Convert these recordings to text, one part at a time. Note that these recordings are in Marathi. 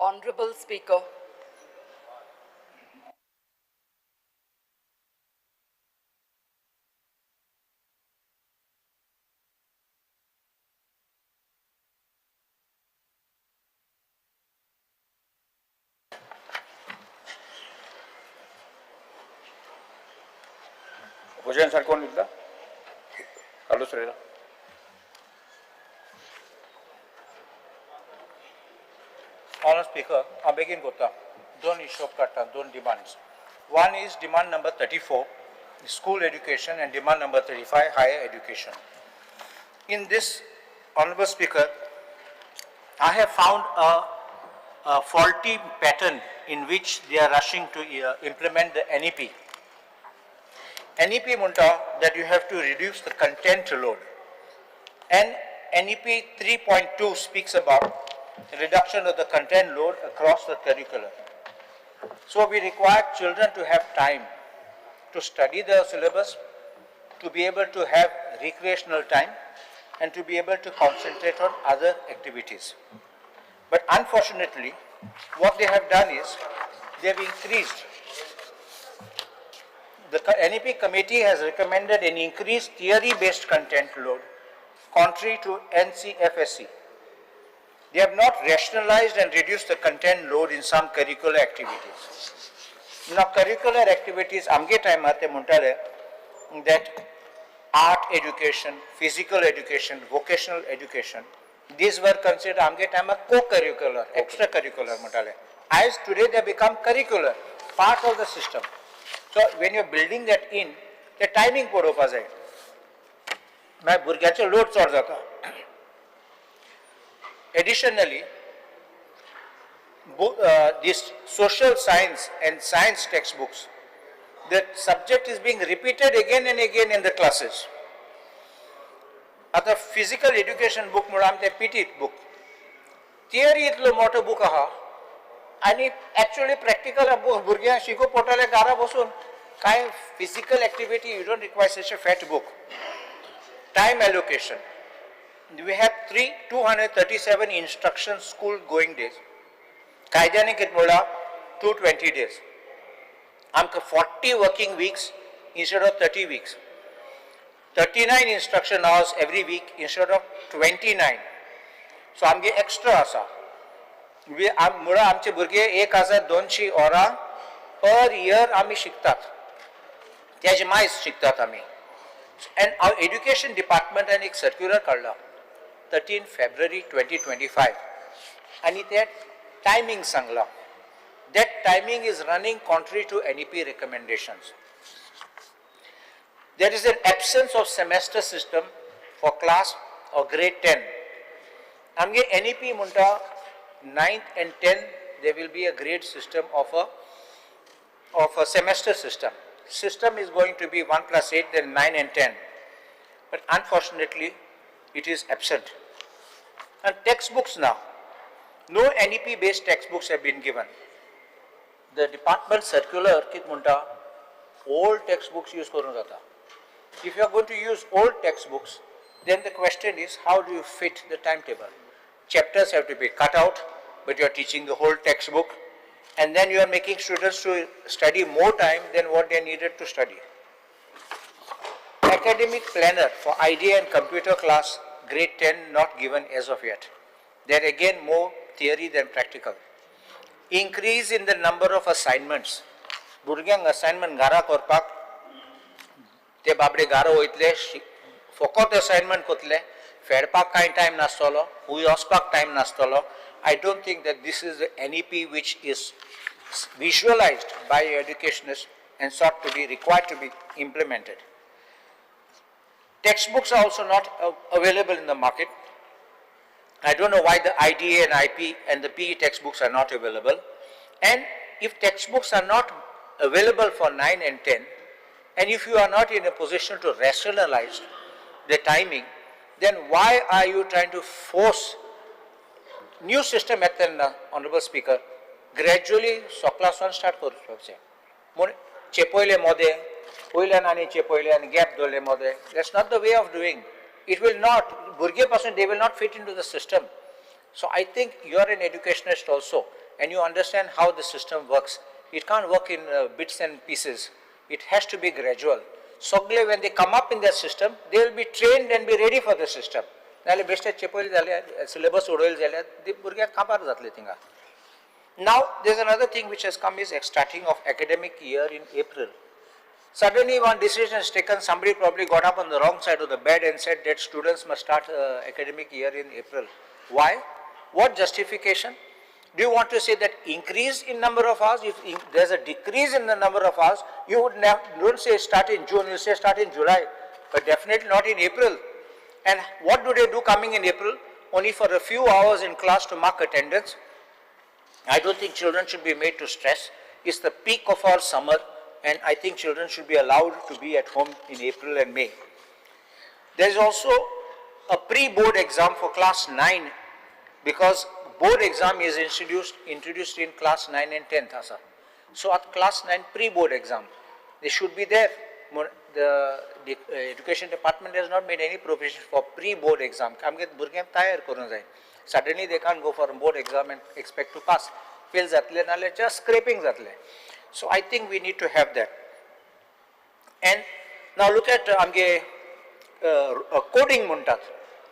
Honorable Speaker, Husain sir कौन लिखता? Carlos Ferreira. Honourable Speaker, I begin Gota. Don't issue kata, don't demands. One is demand number 34, school education, and demand number 35, higher education. In this, Honourable Speaker, I have found a faulty pattern in which they are rushing to implement the NEP. NEP munta that you have to reduce the content load. And NEP 3.2 speaks about reduction of the content load across the curriculum. So we require children to have time to study the syllabus, to be able to have recreational time, and to be able to concentrate on other activities. But unfortunately, what they have done is, they have increased. The NEP committee has recommended an increased theory-based content load, contrary to NCFSE. They have not rationalized and reduced the content load in some curricular activities. Now, curricular activities, amge time aate muntale that art education, physical education, vocational education, these were considered amge time co-curricular, extracurricular muntale. As today they become curricular, part of the system. So when you are building that in, the timing पडोवपा जाय. मागीर भुरग्याचो लोड चड जाता. Additionally, this social science and science textbooks, the subject is being repeated again and again in the classes. आता physical education book म्हणून आमचे PT book. Theory इतलो मोठो book आहा आणि actually practical भुरग्यांक शिकूंक पडटले घरा बसून काय physical activity you don't require such a fat book. Time allocation. We have 237 instruction school going days. कायद्याने कितें म्हणला 220 days. आमकां 40 working weeks instead of 30 weeks. 39 instruction hours every week instead of 29. So आमगे extra आसा. म्हणून आमचे भुरगे 1200 वरां per year आमी शिकतात. त्याचे मायज शिकतात आमी. And our education department and एक circular काढला 13 February 2025 आणि ते timing सांगला. That timing is running contrary to NEP recommendations. There is an absence of semester system for class or grade 10. आमगे NEP म्हणटा 9th and 10th there will be a grade system of a semester system. System is going to be 1 plus 8 then 9 and 10. But unfortunately it is absent. And textbooks now, no NEP based textbooks have been given. The department circular kit munta old textbooks use karun jata. If you are going to use old textbooks, then the question is how do you fit the timetable? Chapters have to be cut out, but you are teaching the whole textbook, and then you are making students to study more time than what they needed to study. Academic planner for IDA and computer class grade 10 not given as of yet. There again more theory than practical. Increase in the number of assignments. Burgyang assignment gara korpak te babre gara oitle fokot assignment kotle फेडपाक कांय time नासतलो, हुय वचपाक time नासतलो. I don't think that this is the NEP which is visualized by educationists and sought to be required to be implemented. Textbooks are also not available in the market. I don't know why the IDA and IP and the PE textbooks are not available. And if textbooks are not available for 9 and 10, and if you are not in a position to rationalize the timing, then why are you trying to force new system at the Honorable Speaker? Gradually, so class 1 start करपाचे. म्हण चेपयले मोदे, पयल्यान आनी चेपयले आनी gap दवरले मोदे. That's not the way of doing. It will not, भुरगे पासून they will not fit into the system. So I think you are an educationist also. and you understand how the system works. It can't work in bits and pieces. It has to be gradual. Sogle, when they come up in that system, they will be trained and be ready for the system. नाले बेश्टे चेपल जाले, syllabus उडोल जाले, ती भुरग्यां काबार जातले थिंगा. Now, there is another thing which has come is starting of academic year in April. Suddenly one decision is taken, somebody probably got up on the wrong side of the bed and said that students must start academic year in April. Why? What justification? Do you want to say that increase in number of hours? If there's a decrease in the number of hours, you would don't say start in June, you say start in July, but definitely not in April. And what do they do coming in April? Only for a few hours in class to mark attendance. I don't think children should be made to stress. It's the peak of our summer, and I think children should be allowed to be at home in April and May. There is also a pre-board exam for class 9, because board exam is introduced in class 9 and 10th. So at class 9 pre-board exam, they should be there. The education department has not made any provision for pre-board exam. Suddenly they can't go for a board exam and expect to pass. Fail zatle nale just scraping zatle. So I think we need to have that. And now look at amge coding muntat.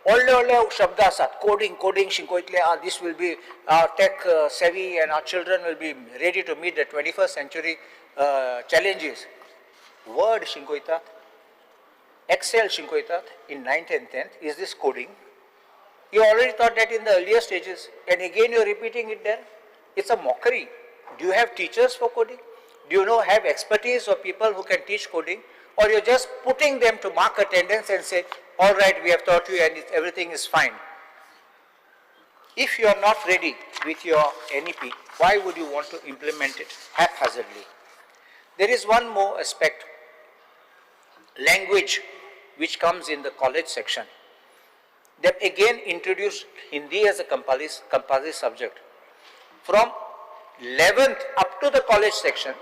All shabda asat, coding shinkoitle, this will be our tech savvy and our children will be ready to meet the 21st century challenges. Word shinkoitat, Excel shinkoitat in 9th and 10th, is this coding? You already thought that in the earlier stages, and again you're repeating it there. It's a mockery. Do you have teachers for coding? Do you have expertise of people who can teach coding? Or you're just putting them to mark attendance and say, all right, we have taught you and everything is fine. If you are not ready with your NEP, why would you want to implement it haphazardly? There is one more aspect, language, which comes in the college section. They've again introduced Hindi as a compulsory subject. From 11th up to the college section,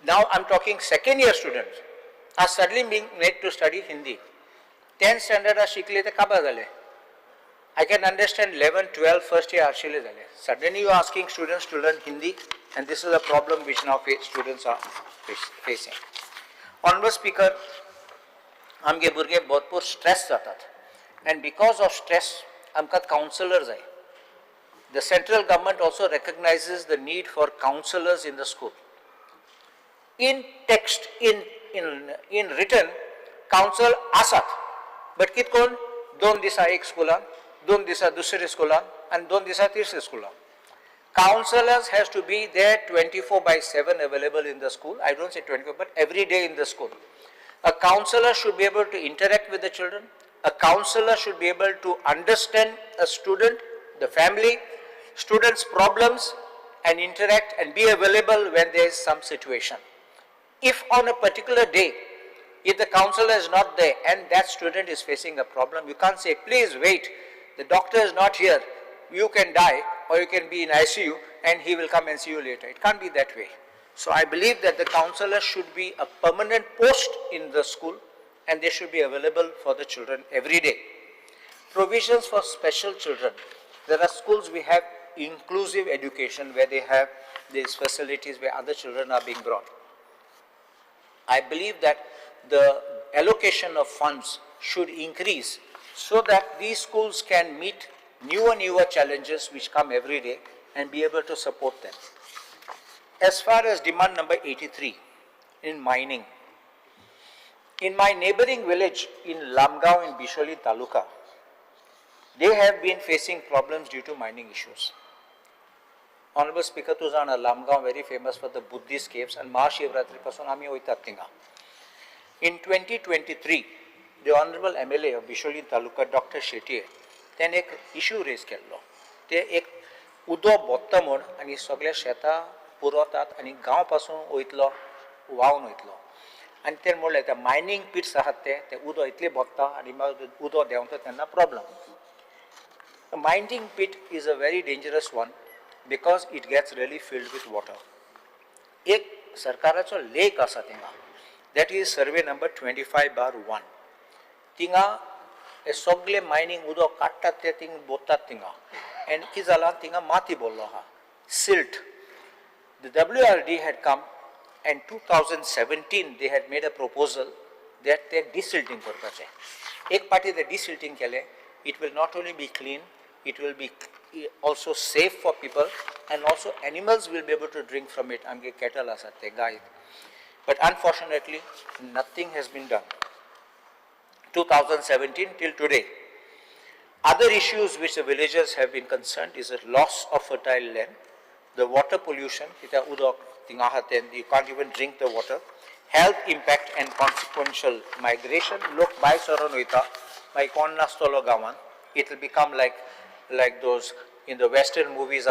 now I'm talking second year students, are suddenly being made to study Hindi. 10th standard are shikle te kaba zale. I can understand 11, 12, first year arshile zale. Suddenly you are asking students to learn Hindi, and this is a problem which now students are facing. Honorable Speaker, amge burge bahut stress jatat. And because of stress, amkat counselors hai. The central government also recognizes the need for counselors in the school. In text, in written, counsel asat. But kit kon? Don disa ek schoolan, don disa dusre schoolan, and don disa tisre schoolan. Counselors has to be there 24/7 available in the school. I don't say 24, but every day in the school. A counselor should be able to interact with the children. A counselor should be able to understand a student, the family, students' problems, and interact and be available when there is some situation. If on a particular day, if the counselor is not there and that student is facing a problem, you can't say, please wait, the doctor is not here, you can die or you can be in ICU and he will come and see you later. It can't be that way. So I believe that the counselor should be a permanent post in the school, and they should be available for the children every day. Provisions for special children. There are schools we have inclusive education where they have these facilities where other children are being brought. I believe that the allocation of funds should increase so that these schools can meet newer challenges which come every day and be able to support them. As far as demand number 83 in mining, in my neighboring village in Lamgaon in Bisholi Taluka, they have been facing problems due to mining issues. Honorable Speaker, Tuzana, Lamgaon very famous for the Buddhist caves and Mahashivratri pasun ami oitat tinga. In 2023, the Honorable MLA of Bisholi Taluka, Dr. Shetty, then एक issue raise केल्लो. ते एक उदो बोत्ता म्हण आनी सगळ्या शेतां पुरवतात आनी गांव पासून वयतलो व्हांवन वयतलो. आनी ते म्हणलें ते मायनींग पिट्स आहात ते उदो इतलें बोत्ता आनी उदो देंवता तेन्ना problem. The mining pit is a very dangerous one because it gets really filled with water. एक सरकाराचो लेक आसा थिंगा, that is survey number 25/1. थिंगा हे सगळे मायनींग उदक काडटात ते थिंग बोत्तात थिंगा, आनी कितें जालां थिंगा माती भरलो आहा. silt. The WRD had come, and 2017 they had made a proposal that they desilting करपाचे. एक पाटी they desilting केले, it will not only be clean, it will be also safe for people, and also animals will be able to drink from it. आमगे cattle आसात ते गाय. But unfortunately, nothing has been done. 2017 till today. Other issues which the villagers have been concerned is the loss of fertile land, the water pollution, you can't even drink the water, health impact and consequential migration. Look, by Soronoita, by Konnastolo Gawan, it will become like those in the Western movies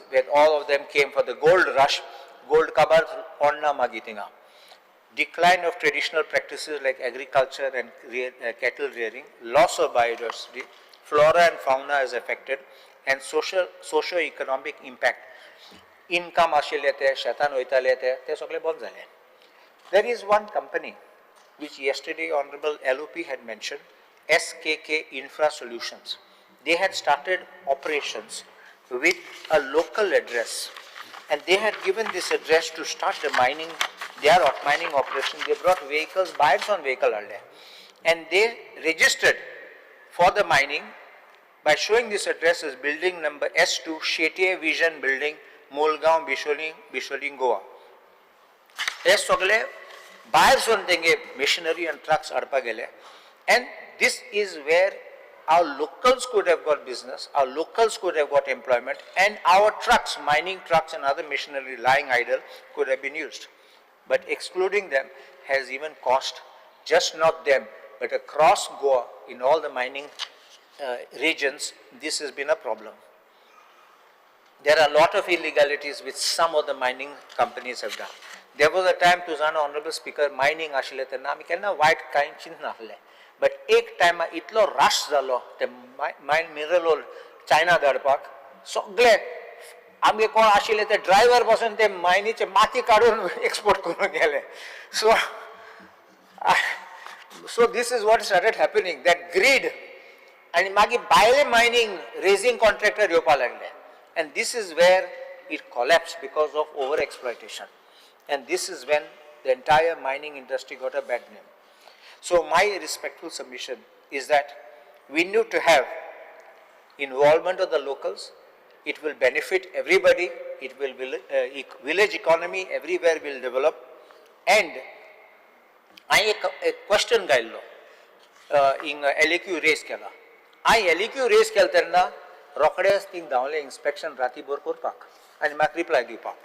where all of them came for the gold rush, gold kabar Konna Magitinga. Decline of traditional practices like agriculture and cattle rearing, loss of biodiversity, flora and fauna is affected, and socio-economic impact. Income ashilete, shaitan oitalete, te sogle bon zale. There is one company which yesterday Honorable LOP had mentioned, SKK Infra Solutions. They had started operations with a local address, and they had given this address to start the mining. Their mining operation. They brought vehicles, buyers on vehicle earlier, and they registered for the mining by showing this address as building number S2, Shetye Vision Building, Molgaon, Bisholing, Goa. Yes, sogle buyers on denge machinery and trucks adpa gele, and this is where our locals could have got business, our locals could have got employment, and our trucks, mining trucks and other machinery lying idle could have been used. But excluding them has even cost, just not them, but across Goa, in all the mining regions, this has been a problem. There are a lot of illegalities which some of the mining companies have done. There was a time to Zana Honorable Speaker, mining ashile na, mikelna white kind chinna hale. But ek time itlo rush zalo, the mine mineral China darpak, sogle आमगे कोण आशिल्ले ते ड्रायव्हर बसून ते मायनीचे माती काढून एक्सपोर्ट करून गेले. So this is what started happening, that greed, and मागीर भायले mining raising contractor येवपा लागले, and this is where it collapsed because of over exploitation, and this is when the entire mining industry got a bad name. So my respectful submission is that we need to have involvement of the locals. It will benefit everybody, it will village economy everywhere will develop. And I a question gaillo in LEQ raise kela. I LEQ raise kelterna rockades thing downle inspection rati bor korpak and mak reply dipak.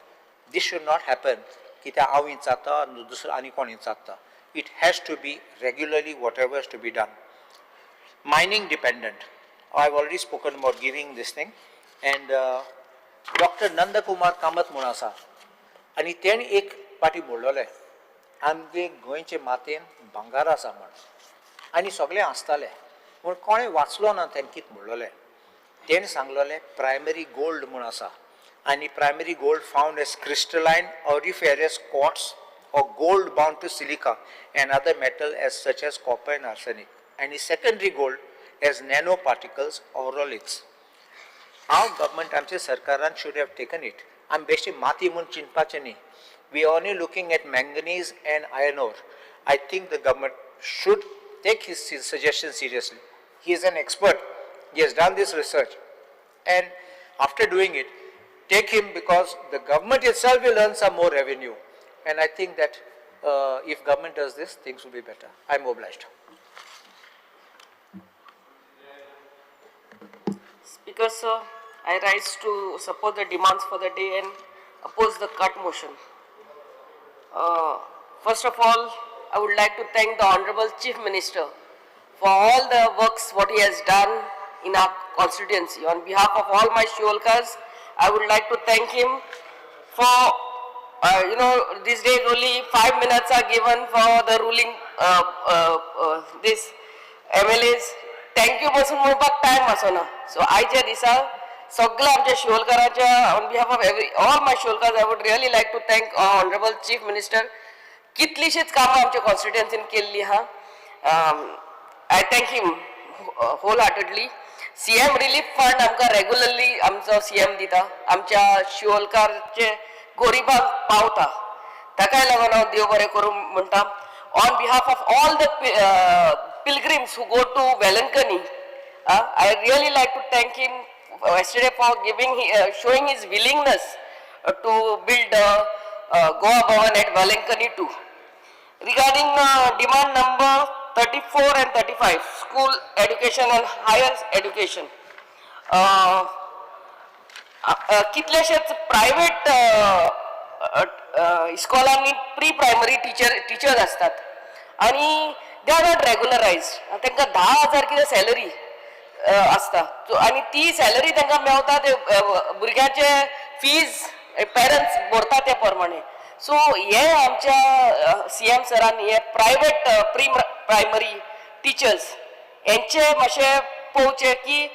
This should not happen. Kita aw insata dusra ani kon insata. It has to be regularly whatever is to be done. Mining dependent. I've already spoken about giving this thing. And Dr. Nanda Kumar Kamath Munasa, and he ten ek party boldole, आमगे गोंयचे मातेन भांगार आसा म्हण आनी सगळे आसताले पूण कोणें वाचलो ना तें कितें म्हणलोलें. तेणें सांगलोलें प्रायमरी गोल्ड म्हूण आसा आनी primary gold found as crystalline auriferous quartz or gold bound to silica and other metal as such as copper and arsenic, and is secondary gold as nanoparticles or ooliths. Our government, आमचे सरकारान should have taken it. आम बेश्टे माती म्हूण चिंतपाचें न्ही. We are only looking at manganese and iron ore. I think the government should take his suggestion seriously. He is an expert. He has done this research, and after doing it, take him, because the government itself will earn some more revenue. And I think that if government does this, things will be better. I am obliged. Speaker sir, I rise to support the demands for the day and oppose the cut motion. First of all, I would like to thank the Honorable Chief Minister for all the works what he has done in our constituency. On behalf of all my Shiolkas, I would like to thank him for these days only 5 minutes are given for the ruling this MLAs. Thank you pasun म्हणपाक time आसना. So आयच्या दिसा सगळ्या आमच्या शिवोलकारांच्या on behalf of all my Shiolkas, I would really like to thank our Honorable Chief Minister. कितलीशीच कामां आमच्या कॉन्स्टिट्युएन्सीन केल्ली हा. I thank him wholeheartedly. CM relief fund आमकां रेग्युलरली आमचो CM दिता, आमच्या शिवोलकारचे गोरिबांक पावता. ताकाय लागून हांव देव बरें करूं म्हणटा. On behalf of all the pilgrims who go to Velankani, I really like to thank him yesterday for showing his willingness to build Goa Bhavan at Velankani too. Regarding demand number 34 and 35, school education and higher education, कितलेशेच प्रायव्हेट इस्कॉलांनी प्री प्रायमरी टीचर्स असतात आणि दे आर नॉट रेग्युलरायज्ड. तांकां 10,000 कितें सॅलरी असता आणि ती सॅलरी तांकां मेवता ते भुरग्याचे फीज पेरंट्स भरता ते प्रमाणे. सो हे आमच्या CM सरांनी हे प्रायव्हेट प्री प्रायमरी टिचर्स यांचे मातशें पळोवचें की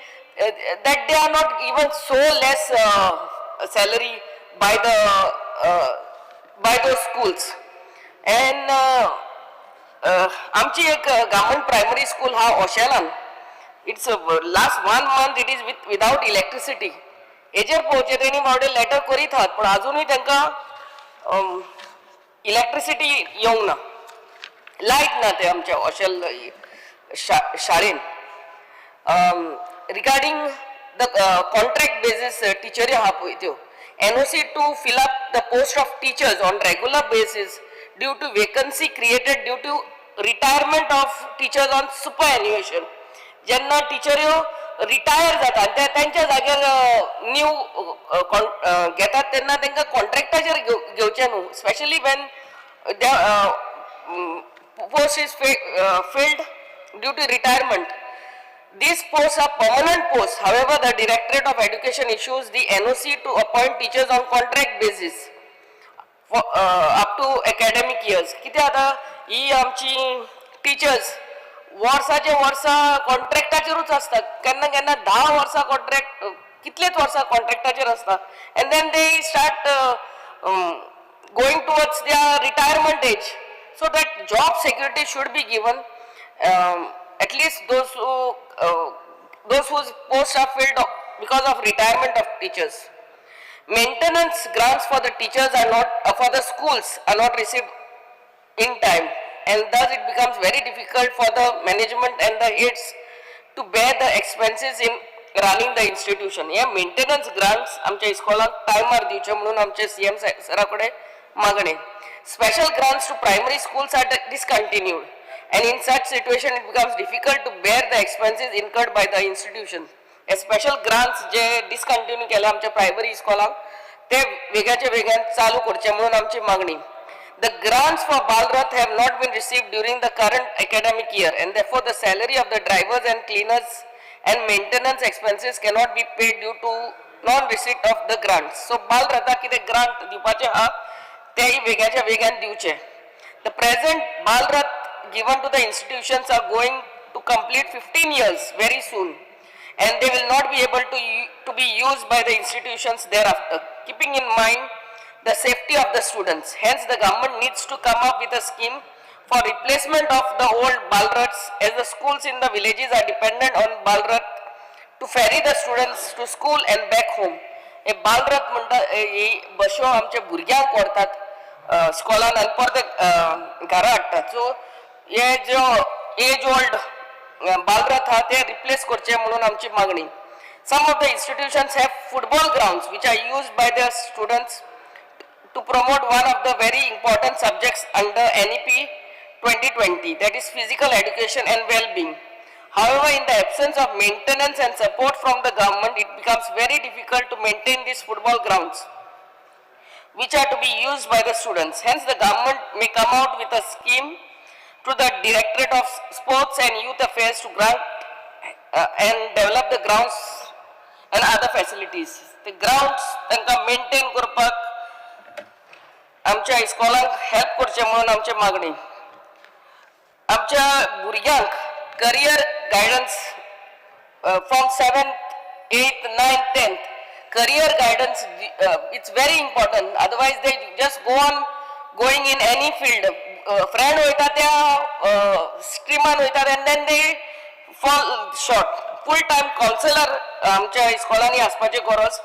that they are not even so less salary by those schools. And आमची एक गव्हर्नमेंट प्रायमरी स्कूल हा ओशेलान, it's last 1 month it is without electricity. हेजेर पळोवचें तेणी बावडे लेटर करीत आहात पण अजूनय तांकां इलेक्ट्रिसिटी येवंक ना, लायट ना ते आमच्या ओशेल शाळेन. Regarding the contract basis teacher आहा पळय त्यो NOC to fill up the post of teachers on regular basis due to vacancy created due to retirement of teachers on superannuation. जेन्ना टीचर रिटायर जाता त्यांच्या जाग्यार न्यू घेतात तेन्ना तांकां कॉन्ट्रॅक्टाचेर घेवचें न्हू, specially Wien post is filled due to retirement. These posts are permanent posts. However, the Directorate of Education issues the NOC to appoint teachers on contract basis for up to academic years. किती आता ही आमची टीचर्स वर्साचे वर्सा कॉन्ट्रॅक्टाचेरूच असतात. केन्ना केन्ना 10 वर्सां कॉन्ट्रॅक्ट, कितलेच वर्सां कॉन्ट्रॅक्टाचेर असता. And then they start going towards their retirement age. So that job security should be given. At least those whose posts are filled because of retirement of teachers. Maintenance grants for the teachers are not for the schools are not received in time, and thus it becomes very difficult for the management and the heads to bear the expenses in running the institution. Yeah, maintenance grants आमच्या इस्कॉलाक टायमार दिवचे म्हणून आमचे CM सराकडे मागणे. Special grants to primary schools are discontinued. And in such situation it becomes difficult to bear the expenses incurred by the institution. A special grants जे discontinue केले आमच्या प्रायमरी स्कूलांक ते वेगळ्याचे वेगळ्यान चालू करचे म्हणून आमची मागणी. The grants for Balrath have not been received during the current academic year, and therefore the salary of the drivers and cleaners and maintenance expenses cannot be paid due to non-receipt of the grants. So Balratha कितें grant दिवपाचे हा तेही वेगळ्याच्या वेगळ्यान दिवचे. The present Balrath given to the institutions are going to complete 15 years very soon, and they will not be able to be used by the institutions thereafter, keeping in mind the safety of the students. Hence the government needs to come up with a scheme for replacement of the old Balraths, as the schools in the villages are dependent on Balrath to ferry the students to school and back home. हे बालरथ म्हणटा ही बसो आमच्या भुरग्यांक व्हरतात स्कॉलान आनी परत घरा हाडटात. सो हे जो एज ओल्ड बालरथ आहा ते रिप्लेस करचे म्हणून आमची मागणी. Some of the institutions have football grounds which are used by their students to promote one of the very important subjects under NEP 2020, that is physical education and well-being. However, in the absence of maintenance and support from the government, it becomes very difficult to maintain these football grounds, which are to be used by the students. Hence, the government may come out with a scheme to the Directorate of Sports and Youth Affairs to grant and develop the grounds and other facilities. The grounds तांकां maintain करपाक आमच्या इस्कॉलांक हेल्प करचे म्हणून आमची मागणी. आमच्या भुरग्यांक career guidance from 7th, 8th, 9th, 10th. Career guidance, it's very important. Otherwise, they just go on going in any field. Friend होता त्या streaman होता, and then they fall short. Full time counsellor आमच्या इस्कॉलांनी आसपाची गरज.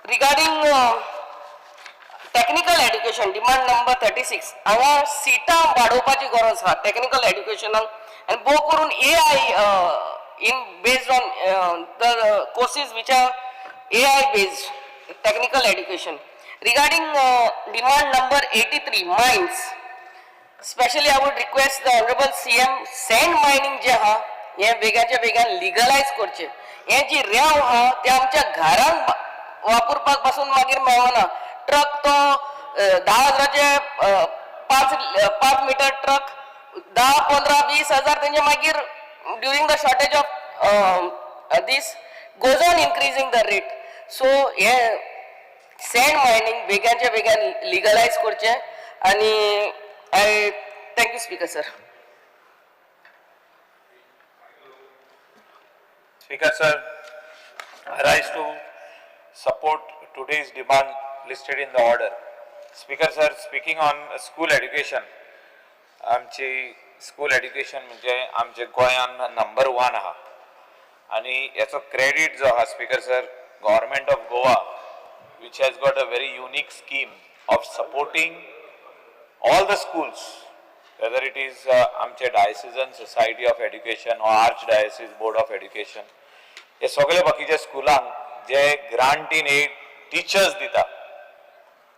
Regarding technical education demand number 36 हांगा सिटां वाडोवपाची गरज आहा टेक्निकल एड्युकेशनाक आनी भोव करून AI in based on the courses which are AI based technical education. Regarding demand number 83 mines, especially I would request the honorable CM sand mining जे आहा हे वेगाच्या वेगान legalize करचे. हे जी रेंव आहा ते आमच्या घरान वापरपाक पासून मागीर मेळना. ट्रक तो 10,000चे 5 मीटर ट्रक 10, 15, 20,000 तेंचे मागीर during the shortage of this goes on increasing the rate. So sand mining वेगाच्या वेगान legalize करचे आणि I thank you speaker sir. Speaker sir, I rise to support today's demand listed in the order. Speaker sir, speaking on school education, आमची स्कूल एड्युकेशन म्हणजे आमचे गोंयान नंबर 1 आहा आणि याचो क्रेडिट जो आहा speaker sir government of Goa which has got a very unique scheme of supporting all the schools, whether it is आमचे Diocesan Society of Education or Archdiocese Board of Education, हे सगळे बाकीचे स्कुलांक जे ग्रांट इन एड टीचर्स दिता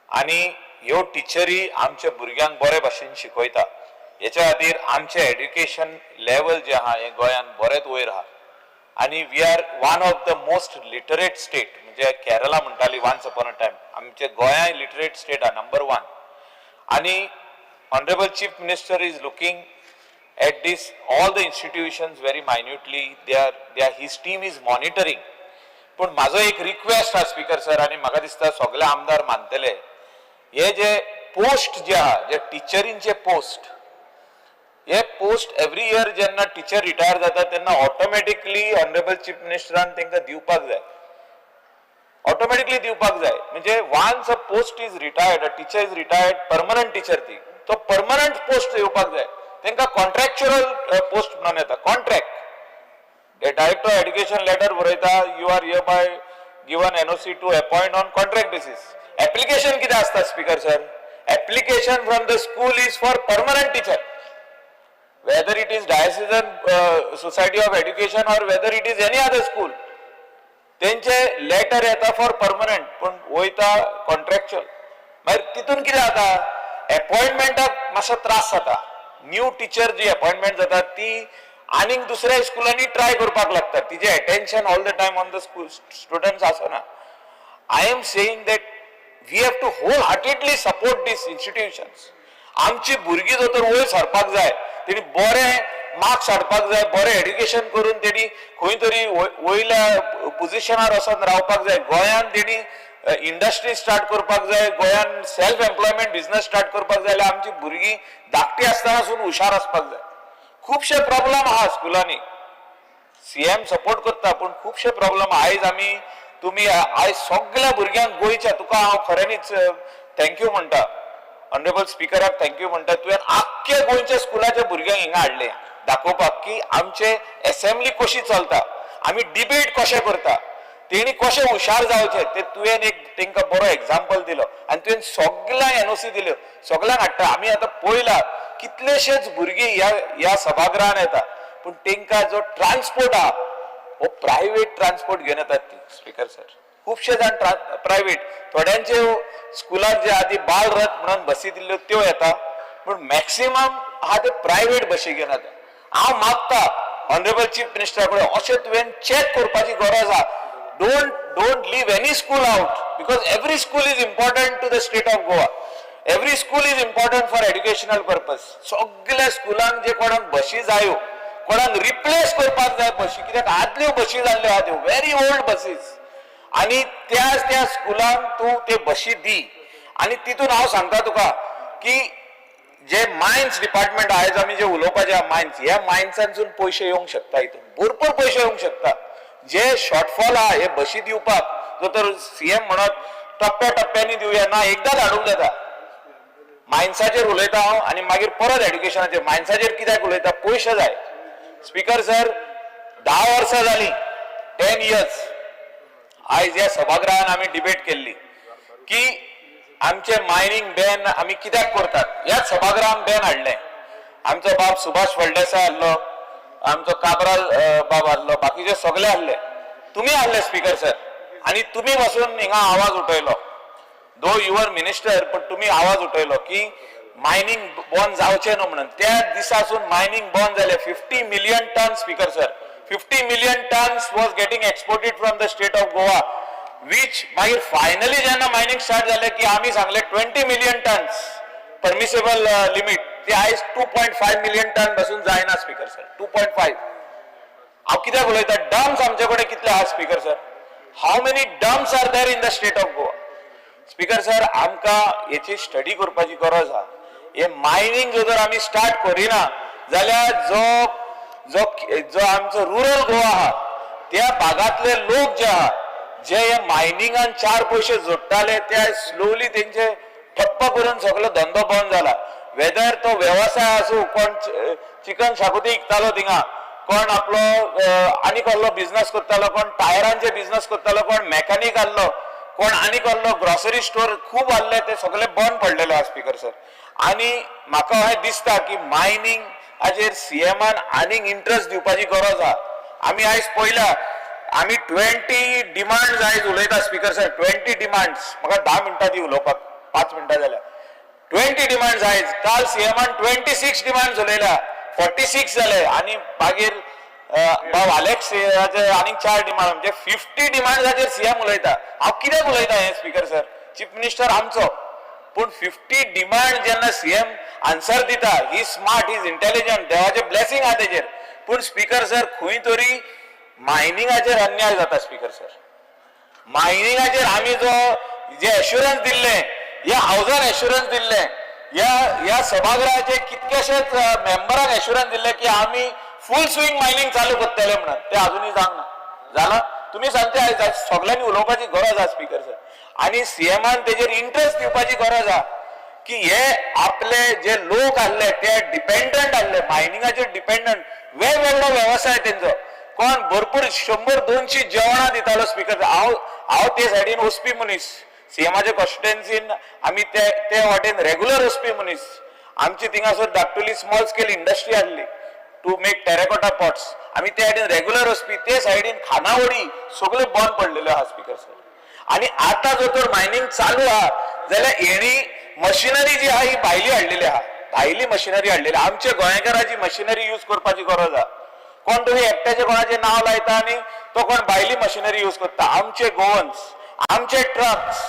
आणि ह्यो टीचरी आमच्या भुरग्यांक बरे भाशेन शिकयता. याच्या खातीर आमचे एड्युकेशन लेवल जे आहा हे गोंयान बरेच वयर आहा आणि we are one of the most literate state. म्हणजे केरला म्हणटाली वन्स अपॉन अ टायम, आमचे गोंया लिटरेट स्टेट आहा नंबर 1. आणि honourable chief minister is looking at this all the institutions very minutely. His team is monitoring. पण म्हाजो एक रिक्वेस्ट आहा स्पीकर सर आणि म्हाका दिसता सगळे आमदार मानतले, हे जे पोस्ट जे आहा जे टिचरींचे पोस्ट, हे पोस्ट एवरी इयर जेन्ना टीचर रिटायर जाता तेन्ना ऑटोमॅटिकली ऑनरेबल चीफ मिनिस्टरान तांकां दिवपाक जाय, ऑटोमॅटिकली दिवपाक जाय. म्हणजे once a post is retired, a teacher is retired, permanent teacher ती तो परमनंट पोस्ट येवपाक जाय. तांकां कॉन्ट्रॅक्च्युअल पोस्ट म्हणून येता, कॉन्ट्रॅक्ट. हे डायरेक्टर एड्युकेशन लेटर बरयता, you are hereby given NOC to appoint on contract basis. Application कितें आसता speaker sir? Application from the school is for permanent teacher, whether it is Diocesan Society of Education or whether it is any other school. तेंचे लेटर येता फॉर परमनंट पण वयता कॉन्ट्रॅक्च्युअल. मागीर तितून कितें जाता, अपॉइंटमेंटाक मातसो त्रास जाता. न्यू टीचर जी अपॉइंटमेंट जाता ती आनीक दुसऱ्या स्कुलांनी ट्राय करपाक लागता, तिजे attention all the time on the school students आसना. I am saying that we have to wholeheartedly support these institutions. आमची भुरगीं जर तर वयर सरपाक जाय, तेणी बरे मार्क्स हाडपाक जाय, बरें एड्युकेशन करून तेणी खंय तरी वयल्या पोजिशनार वचून रावपाक जाय. गोंयान तेणी इंडस्ट्री स्टार्ट करपाक जाय, गोंयान सेल्फ एम्प्लॉयमेंट बिझनेस स्टार्ट करपाक जाय जाल्यार आमची भुरगीं धाकटी आसतनासून हुशार आसपाक जाय. खुबशे प्रॉब्लेम आहा स्कुलांनी. CM सपोर्ट करता पण खुबशे प्रॉब्लेम आयज आमी तुमी आयज सगळ्या भुरग्यांक गोंयच्या, तुका हांव खऱ्यांनीच थँक्यू म्हणटा, ऑनरेबल स्पीकराक थँक्यू म्हणटा, तुवें आख्ख्या गोंयच्या स्कुलाच्या भुरग्यांक हिंगा हाडले दाखोवपाक की आमचे असेंब्ली कशी चलता, आमी डिबेट कशें करता, तेणी कशें हुशार जावचे ते तुवें एक तांकां बरो एग्जाम्पल दिलो आनी तुवें सगळ्यांक NOC दिल्यो, सगळ्यांक हाडटा. आमी आतां पळयला कितलेशेच भुरगीं ह्या सभागृहान येता पूण तांकां जो ट्रान्सपोर्ट आहा हो प्रायवेट ट्रान्सपोर्ट घेवन येतात ती स्पीकर सर. खुबशे जाण प्रायवेट, थोड्यांचे स्कुलाक जे आदी बाल रथ म्हणून बसी दिल्ल्यो त्यो येता पूण मॅक्सिमम आहा ते प्रायवेट बसी घेवन येता. हांव मागता ऑनरेबल चीफ मिनिस्टरा कडेन अशें तुवें चॅक करपाची गरज आहा. Don't leave any school out because every school is important to the state of Goa. Every school is important for educational purpose. सगळ्या स्कुलांक जे कोणाक बसी जायो, कोणाक रिप्लेस करपाक जाय बसी, कित्याक आदल्यो बसी जाल्ल्यो आहा त्यो व्हेरी ओल्ड बसीस, आणि त्या स्कुलांक तूं ते बसी दी. आणि तितून हांव सांगता तुका की जे मायन्स डिपार्टमेंट आयज आमी जे उलोवपाचे आहा मायन्स, ह्या मायन्सांसून पयशे येवंक शकता, हितून भरपूर पयशे येवंक शकता. जे शॉर्टफॉल आहा हे बसी दिवपाक जो तर CM म्हणत टप्प्या टप्प्यांनी दिवया ना, एकदांच हाडूंक जाता. मायन्साचेर उलयता हांव आनी मागीर परत एड्युकेशनाचेर. मायन्साचेर कित्याक उलयता, पयशे जाय. स्पीकर सर, 10 वर्सां जाली, 10 years. आयज ह्या सभागृहान आमी डिबेट केल्ली की आमचे मायनिंग बॅन आमी कित्याक करतात. ह्याच सभागृहान बॅन हाडलें. आमचो बाब सुभाष फळदेसाय आहलो, आमचो काबराल बाब आहलो, बाकीचे सगळे आहले. तुम्ही आहले स्पीकर सर, आणि तुम्ही बसून हिंगा आवाज उठयलो. दो युवर मिनिस्टर, पण तुम्ही आवाज उठयलो की मायनिंग बंद जावचें न्हू म्हणून. त्या दिसासून मायनिंग बंद जालें. 50 million ton speaker sir, 50 million tons was getting exported from the state of Goa, which मागीर फायनली जेन्ना मायनिंग स्टार्ट जालें की आमी सांगले 20 million tons परमिसेबल लिमिट, ते आयज 2.5 million टन पासून जायना स्पीकर सर. 2.5. हांव कित्याक उलयता, डम्स आमचे कडेन कितले आहा speaker sir? How many dumps are there in the state of Goa? Speaker sir, आमकां हेची स्टडी करपाची गरज आहा. हे मायनिंग जर आमी स्टार्ट करिना जाल्यार जो आमचो रुरल गोवा आहा त्या भागातले लोक जे आहा, जे हे मायनिंगान 4 पयशे जोडटाले, ते स्लोली तेंचे ठप्प करून सगळो धंदो बंद जाला. वेदर तो व्यवसाय आसूं, कोण चिकन शाकोती विकतालो थिंगा, कोण आपलो आनी कसलो बिझनेस करतालो, कोण टायरांचे बिझनेस करतालो, कोण मेकॅनिक आहलो, कोण आनी कसलो ग्रॉसरी स्टोर खूब आहले, ते सगळे बंद पडलेले आहा स्पीकर सर. आनी म्हाका अशें दिसता की मायनिंग हाजेर सीएमान आनीक इंट्रस्ट दिवपाची गरज आहा. आमी आयज पळयला, आमी 20 डिमांड्स आयज उलयता स्पीकर सर. 20 डिमांड्स. म्हाका 10 मिनटां दी उलोवपाक, 5 मिनटां जाल्या. 20 डिमांड्स आयज. काल सीएमान 26 डिमांड्स उलयल्या, 46 जाले. आनी मागीर बाब अलेक्स आनीक 4 डिमांड, म्हणजे 50 डिमांड्साचेर सीएम उलयता. हांव कित्याक उलयता हें स्पीकर सर? चीफ मिनिस्टर आमचो, पूण 50 डिमांड जेन्ना सीएम आन्सर दिता, ही स्मार्ट, ही इंटेलिजंट, देवाचे ब्लेसिंग आहा तेजेर. पूण स्पीकर सर, खंय तरी मायनिंगाचेर अन्याय जाता स्पीकर सर. मायनिंगाचेर आमी जे एश्युरन्स दिल्ले, ह्या हावजान एश्युरन्स दिल्ले, ह्या सभागृहाचे कितकेशेच मेंबरांक एश्युरन्स दिल्ले की आमी फुल स्विंग मायनिंग चालू करतले म्हणून, ते अजूनही जावंक ना. जाला? तुम्ही सांगते आयज सगळ्यांनी उलोवपाची गरज आहा स्पीकर सर. आनी सीएमान तेजेर इंट्रस्ट दिवपाची गरज आहा की हे आपले जे लोक आहले ते डिपेंडंट आहले, मायनिंगाचेर डिपेंडंट, वेगवेगळो व्यवसाय तेंचो. कोण भरपूर 100-200 जेवणां दितालो स्पीकर. हांव ते सायडीन वचपी मनीस, सीएमाच्या कॉन्स्टिट्युएन्सीन आमी ते वाटेन रेग्युलर वचपी मनीस. आमची थिंगासर धाकटुली स्मॉल स्केल इंडस्ट्री आहली टू मेक टेरेकोटा पॉट्स. आमी ते सायडीन रेग्युलर वचपी. ते सायडीन खानावळी सगळे बंद पडलेले आहा स्पीकर सर. आणि आता जो तर मायनिंग चालू आहा जाल्यार हेणी मशिनरी जी आहा ही भायली हाडलेली आहा, भायली मशिनरी हाडलेली. आमच्या गोंयकाराची मशिनरी यूज करपाची गरज आहा. कोण तुम्ही एकट्याचे कोणाचे नाव लायता आणि तो कोण भायली मशिनरी यूज करता. आमचे गोवन्स, आमचे ट्रक्स,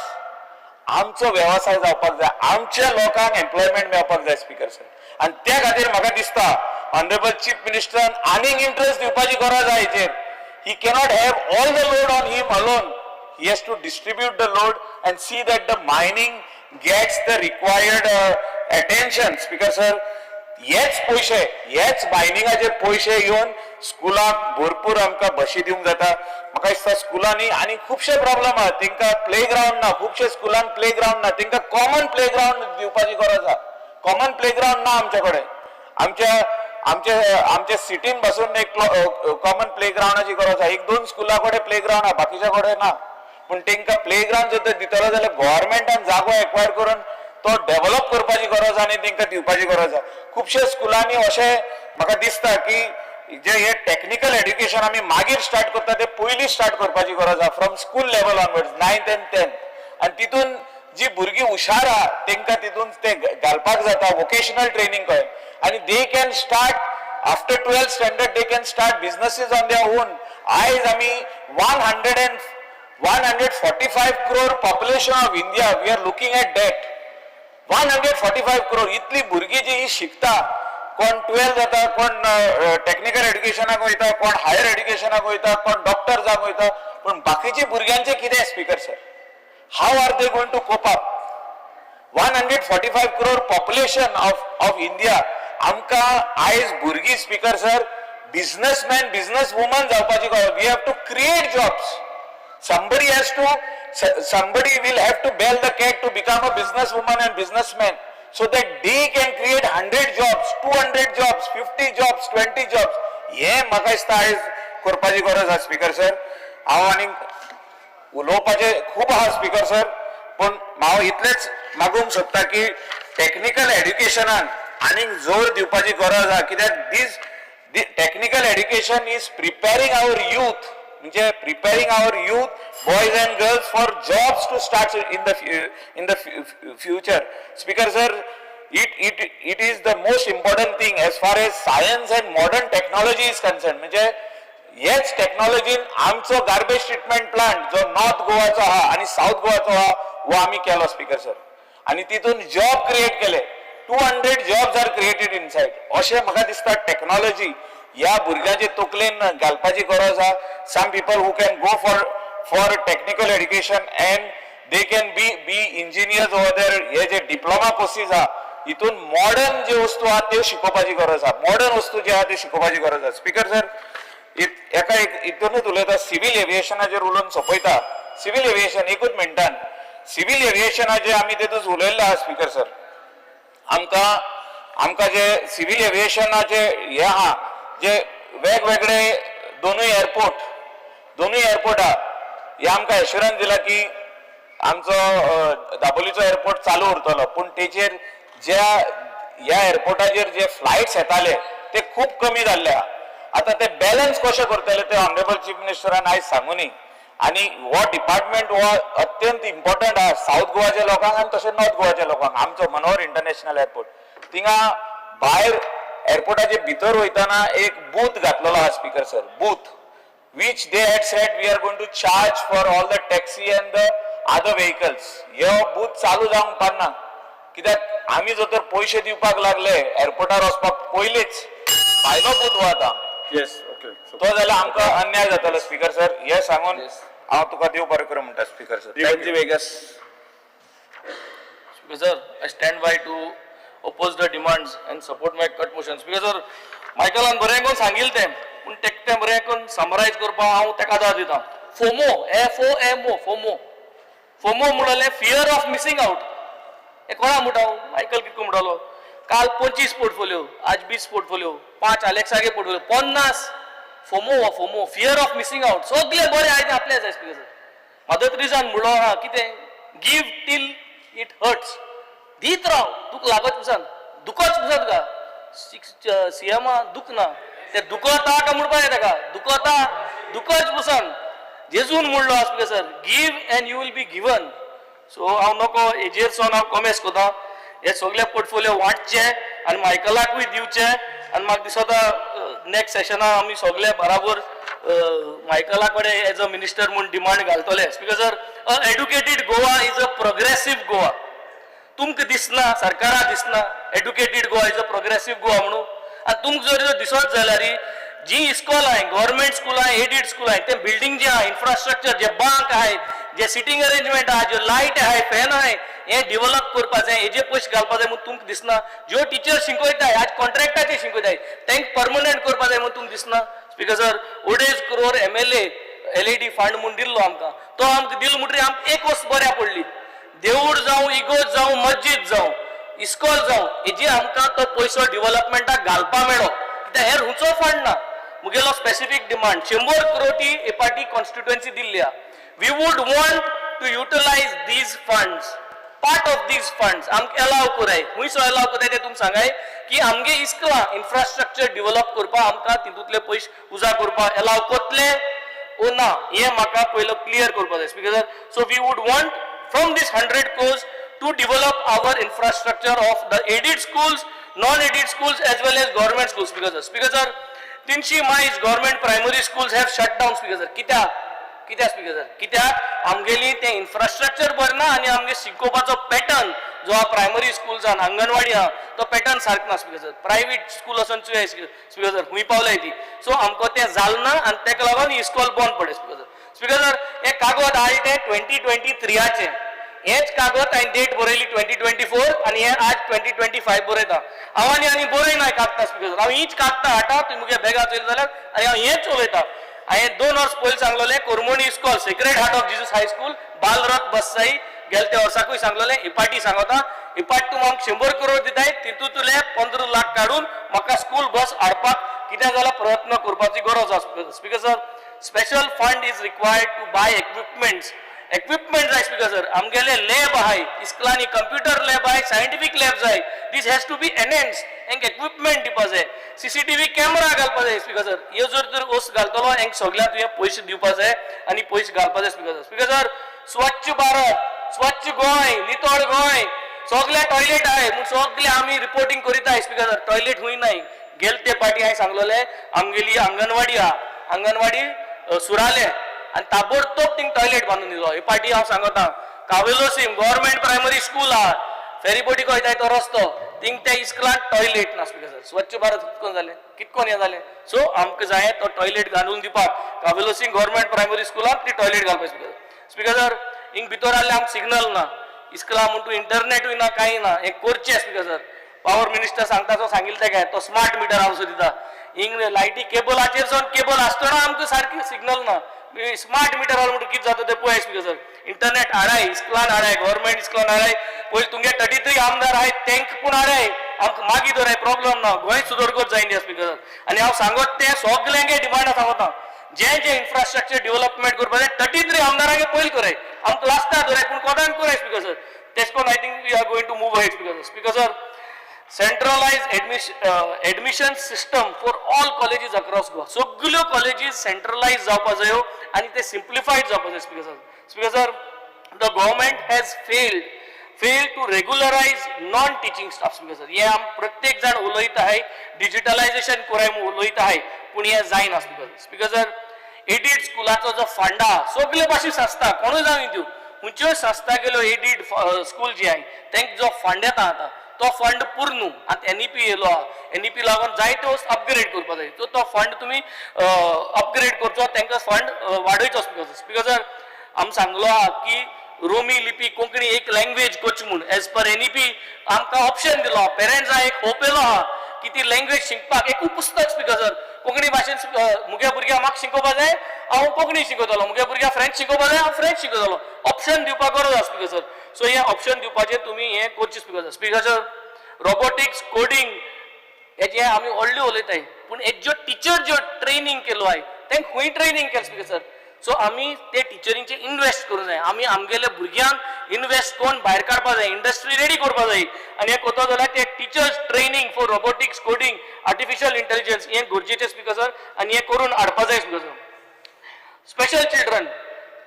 आमचो व्यवसाय जावपाक जाय, आमच्या लोकांक एम्प्लॉयमेंट मेळपाक जाय स्पीकर सर. आणि त्या खातीर म्हाका दिसता ऑनरेबल चीफ मिनिस्टरान आनीक इंट्रस्ट दिवपाची गरज आहा हेचेर. He cannot have all the load on him alone. He has to distribute the load and see that the mining gets the required attention. Speaker sir, हेच पैसे, हेच मायनिंगाचे पैसे घेवन स्कुलाक भरपूर आमकां बशी दिवंक जाता. म्हाका दिसता स्कुलांनी आनी खुबशे प्रॉब्लेम आहा. तांकां प्लेग्रावंड ना, खुबशे स्कुलान प्लेग्रावंड ना. तांकां कॉमन प्लेग्रावंड दिवपाची गरज आहा. कॉमन प्लेग्रावंड ना आमचे कडेन. आमच्या सिटीन बसून एक कॉमन प्लेग्रावंडाची गरज आहा. 1-2 स्कुला कडेन प्लेग्रावंड आहा, बाकीच्या कडेन ना. पण तांकां प्लेग्रावंड जर दितलो जाल्यार गव्हर्नमेंटान जागो एक्वायर करून तो डेव्हलप करपाची गरज आनी तांकां दिवपाची गरज आहा. खुबशे स्कुलांनी अशें म्हाका दिसता की जे हे टेक्निकल एड्युकेशन आमी मागीर स्टार्ट करता ते पयलीं स्टार्ट करपाची गरज आहा, from school level onwards, 9th and 10th. आनी तितून जी भुरगीं हुशार आहा तांकां तितून ते घालपाक जाता वोकेशनल ट्रेनिंग कळ्ळें. आनी they can start after 12th standard, they can start businesses on their own. आयज आमी 145 crore population of India, we are looking at that. 145 crore. इतली भुरगीं जी शिकता, कोण 12 जाता, कोण टेक्निकल एड्युकेशनाक वयता, कोण हायर एड्युकेशनाक वयता, कोण डॉक्टर जावंक वयता. पण बाकीची भुरग्यांचे कितें speaker sir? How are they going to cope up? 145 crore population of India. आमकां आयज भुरगीं speaker sir businessman, business woman जावपाची गरज. We have to create jobs. Somebody will have to bail the cat to become a businesswoman and businessman, so that they can create 100 jobs, 200 jobs, 50 jobs, 20 jobs. हे म्हाका दिसता आयज करपाची गरज आहा स्पीकर सर. हांव आनी उलोवपाचे खूब आहा स्पीकर सर, पण हांव इतलेंच मागूंक सोदता की टेक्निकल एड्युकेशनान आनीक जोर दिवपाची गरज आहा, कित्याक this technical education is preparing our youth, म्हणजे preparing our youth boys and girls for jobs to start in the future. Speaker sir, it is the most important thing as far as science and modern technology is concerned. म्हणजे हेच टेक्नॉलॉजीन आमचो गार्बेज ट्रीटमेंट प्लांट जो नॉर्थ गोवाचो आहा आणि साऊथ गोवाचो आहा वो आमी केलो स्पीकर सर, आणि तितून जॉब क्रिएट केले. 200 जॉब्स आर क्रिएटेड इनसाइड. अशें म्हाका दिसता टेक्नॉलॉजी ह्या भुरग्यांचे तकलेन घालपाची गरज आहा. Some people who can go for technical education and they can be engineers over there. हे जे डिप्लोमा कोर्सीस आहा हितून मॉडर्न जे वस्तू आहा त्यो शिकोवपाची गरज आहा, मॉडर्न वस्तू जे आहा त्यो शिकोवपाची गरज आहा. स्पीकर सर, एका हितूनच उलयता, सिव्हिल एव्हिएशनाचेर उलोवन सोंपयता. सिव्हिल एव्हिएशन एकूच मिनटान, सिव्हिल एव्हिएशनाचे आमी तेतूच उलयल्ले आहा स्पीकर सर. आमकां जे सिव्हिल एव्हिएशनाचे हे आहा, जे वेगवेगळे दोनूय एअरपोर्ट आहा, हे आमकां एश्युरन्स दिला की आमचो दाबोलीचो एअरपोर्ट चालू उरतलो, पूण तेचेर ह्या एअरपोर्टाचेर जे फ्लायट्स येताले ते खूब कमी जाल्ले आहा. आता ते बॅलन्स कशें करतले ते ऑनरेबल चीफ मिनिस्टरान आयज सांगुनी. आणि हो डिपार्टमेंट हो अत्यंत इम्पॉर्टंट आहा साऊथ गोवाच्या लोकांक आणि तशें नॉर्थ गोवाच्या लोकांक. आमचो मनोहर इंटरनॅशनल एअरपोर्ट, थिंगा भायर एअरपोर्टाचे भितर वयताना एक बूथ घातलेलो आहा speaker sir, booth which they had said we are going to charge for all the taxi and the other vehicles. ह्यो बूथ चालू जावंक पारना, कित्याक आमी जर तर पयशे दिवपाक लागले एअरपोर्टार वचपाक पयलींच भायलो बूथ हो आता येस ओके. तो जाल्यार आमकां अन्याय जातलो स्पीकर सर. हे सांगून हांव तुका देव बरें करूं म्हणटा स्पीकर सर. रिवंजी वेगस. Speaker sir, I stand by to oppose the demands and support my cut motion. Speaker sir, मायकलान बरें करून सांगिल्लें तें, पूण तें बरें करून समरायज करपाक हांव तेका दाद दितां. फोमो, FOMO, फोमो म्हणलें फियर ऑफ मिसिंग आउट. हे कोणा म्हणटा मायकल कितको म्हणटालो, काल 25 पोर्टफोलिओ, आज 20 पोर्टफोलिओ, 5 अलेक्सागे portfolio, 50 FOMO, fear of missing out. सगळे बरें आयज आपले जाय स्पीकर सर. मदत रिझन म्हणलो हा कितें, गिव टील इट हर्ट्स. दीत राव, दूख लागत पुसान, दुखच पुसत का सीएमा दुख ना, ते दुखता का म्हणपा येता का, दुखच पुसान जेजून म्हणलो speaker sir, give and you will be given. So हांव नको हेजेर सोन हांव कमेंट्स कोता. हे सगळे पोर्टफोलिओ वांटचे आनी मायकलाकूय दिवचे, आनी म्हाका दिसता नेक्स्ट सेशना आमी सगळे बराबर मायकला कडेन एज अ मिनिस्टर म्हूण डिमांड घालतले. Speaker sir, a educated Goa is a progressive Goa. तुमकां दिसना, सरकाराक दिसना educated Goa is a progressive Goa म्हणून. आनी तुमकां जर दिसत जाल्यार जी इस्कॉल आहाय, गव्हर्मेंट स्कूल आहाय, एडीड स्कूल आहाय, ते बिल्डिंग जे आहा, इन्फ्रास्ट्रक्चर जे बांक आहाय, जे सिटींग अरेंजमेंट आहा, जे लायट आहाय, फॅन आहाय, हे डेव्हलप करपा जाय, हेजे पयशे घालपा जाय म्हणून तुमकां दिसना. ज्यो टीचर शिकयताय आज कॉन्ट्रॅक्टाचे शिकयताय तांकां परमनंट करपा जाय म्हणून तुमकां दिसना. Speaker sir, 2.5 crore MLA LED fund म्हणून दिल्लो आमकां, तो आमकां दिलो म्हणटरी आमकां एक वस्त बऱ्या पडली. देवूळ जावं, इगोज जावं, मस्जिद जावं, इस्कॉल जावं, हेजी आमकां तो पयसो डेव्हलपमेंटाक घालपा मेळ्ळो, कित्याक हेर हुंचो फंड ना. मुगेलो स्पेसिफीक डिमांड 100 करोडी हे पार्टी कॉन्स्टिट्युएन्सी दिल्ली आहा. We would want to utilize these funds, part of these funds आमकां अलाव कराय. खुंयसो अलाव कराय ते तुमकां सांगाय की आमगे इस्कलां इन्फ्रास्ट्रक्चर डेव्हलप करपाक आमकां तितूंतले पयशे उजा करपाक अलाव कोतले ओ ना, हे म्हाका पयलो क्लियर करपाक जाय speaker sir. So we would want from this 100 crores to develop our infrastructure of the aided schools, non-aided schools as well as government schools. Speaker sir, 300 miles government primary schools have shut down. Speaker sir, कित्याक speaker sir, कित्याक आमगेली ते इन्फ्रास्ट्रक्चर बरना आनी आमगे शिकोवपाचो पॅटर्न जो हा प्रायमरी स्कूल्स आनी अंगणवाडी हा तो पॅटर्न सारको ना. स्पीकर सर, प्रायवेट स्कूल वचून स्पीकर सर खूंय पावलाय ती. सो आमकां तें जालना आनी तेका लागून इस्कॉल बंद पडले. स्पीकर सर, हे कागद आयज ते 2023चे, हेच कागद हांवें डेट बरयली 2024 आनी हे आज 2025 बरयता. हांव आनी बरयना कागदां स्पीकर सर. हांव हीच कागदां हाडटा, तुमी मुगे बॅगां चोयली जाल्यार, आनी हांव हेच उलयता. हांवें 2 वर्स पयलीं सांगलोलें कोरमोणी इस्कॉल, Sacred Heart of Jesus High School, Balrath बससाई गेल्या त्या वर्साकूय सांगलोलें. ही पार्टी सांगता, ही पार्टी तूं म्हाका 100 करोड दिताय, तितूंतले 15 लाख काडून म्हाका स्कूल बस हाडपाक कित्याक जाल्यार प्रयत्न करपाची गरज आसा speaker sir. Special fund is required to buy equipment जाय स्पीकर सर. आमगेले लॅब आहाय इस्कलांनी कंप्युटर लॅब आहाय सायंटिफीक लॅब जाय. This has to be enhanced. हेंक इक्विपमेंट दिवपा जाय. CCTV कॅमेरा घालपा जाय स्पीकर सर. ह्यो जर वस्त घालतलो हेंक सगळ्यांक तुवें पयशे दिवपा जाय आनी पयशे घालपा जाय स्पीकर सर. स्पीकर सर स्वच्छ भारत, स्वच्छ गोंय, नितळ गोंय, सगळे टॉयलेट आहे म्हणून सगळे आम्ही रिपोर्टिंग करीत आहे स्पीकर सर. टॉयलेट हुंय नाही. गेल ते पाटी हांवें सांगलोले आमगेली अंगणवाडी आहा, अंगणवाडी सुराले आनी ताबडतोब थिंग टॉयलेट बांदून दिलो. हे पाटी हांव सांगता कावेलो सिम गव्हर्मेंट प्रायमरी स्कूल आहा, फेरीबोटी वयताय तो रस्तो थिंग त्या इस्कलांत टॉयलेट ना स्पीकर सर. स्वच्छ भारत कितकोन जालें, कितकोन हें जालें. सो आमकां जाय तो टॉयलेट घालून दिवपाक कावेलो सिंग गव्हर्मेंट प्रायमरी स्कुलांत ती टॉयलेट घालपाक स्पीकर. स्पीकर सर हिंग भितर आसले आमकां सिग्नल ना, इस्कला म्हणून इंटरनेटूय ना कांय ना. हें करचें स्पीकर सर. पावर मिनिस्टर सांगता तो सांगिल्लें तेका तो स्मार्ट मिटर हांव दिता. हिंग लायटी केबलाचेर सावन केबल आसतना आमकां सारकी सिग्नल ना. स्मार्ट मिटर हॉल म्हणून कितें जाता तें पळय स्पीकर सर. इंटरनेट हाडाय इस्कलान हाडाय गव्हर्मेंट इस्कलान हाडाय. पयलीं तुमगे 33 आमदार आहाय तेंक पूण हाडाय. आमकां मागीर दवराय प्रॉब्लेम ना. गोंय सुदरगत जाय इंडिया स्पीकर सर. आनी हांव सांगत तें सगळ्यांगे डिमांड सांगता जे इन्फ्रास्ट्रक्चर डेव्हलपमेंट करपा जाय 33 आमदारांगे पयलीं कराय. आमकां लास्टार दवराय पूण कोदान कराय स्पीकर सर. तेश कोन I think we are going to move ahead speaker sir. Speaker sir centralized admission system for all colleges across Goa. सगळ्यो कॉलेजीस सेंट्रलाइज जावपा जायो आनी ते सिम्प्लिफाईड जावपा जाय speaker sir. Speaker sir the government has failed to regularise non teaching staff speaker sir. हे आम प्रत्येक जाण उलयत आहाय डिजिटलायझेशन कोराय म्हणून उलयत आहाय पूण हे जायना speaker sir. Speaker sir aided स्कुलाचो जो फंड आहा सगळे भाशेन संस्था कोणूय जावं त्यो खंयच्योय संस्था गेलो एडीड स्कूल जी आहाय तेंक जो फंड येता आतां तो फंड पूर्ण आता NEP येयलो NEP लागून जायते वस्त अपग्रेड करपा जाय. तो फंड तुमी अपग्रेड करचो तांकां फंड वाडयचो स्पीकर सर. आमी सांगलो आहा की रोमी लिपी कोंकणी एक लँग्वेज करची म्हणून एज पर NEP आमकां ऑप्शन दिलो. पेरंट्सांक एक होप येयलो आहा की ती लँग्वेज शिकपाक एकूच पुस्तक स्पीकर सर कोंकणी भाशेन मुगे भुरग्यांक म्हाका शिकोवपा जाय हांव कोंकणी शिकयतलो. मुगे भुरग्यांक फ्रेंच शिकोवपा जाय हांव फ्रेंच शिकयतलो. ऑप्शन दिवपाक गरज आसा स्पीकर सर. सो हे ऑप्शन दिवपाचे तुमी हे करचे speaker sir. Speaker sir robotics coding हेजे आमी व्हडली उलयताय पूण हेज्यो टीचर ज्यो ट्रेनिंग केलो आय तेंक खंय ट्रेनिंग केलें स्पीकर सर. सो आमी ते टिचरींचे इन्वेस्ट करूं जाय. आमी आमगेले भुरग्यांक इन्वेस्ट करून भायर काडपा जाय इंडस्ट्री रेडी करपा जाय. आनी हे कोतो जाल्यार ते teachers training for robotics coding artificial intelligence हे गरजेचें स्पीकर सर आनी हे करून हाडपा जाय स्पीकर सर. स्पेशल चिल्ड्रन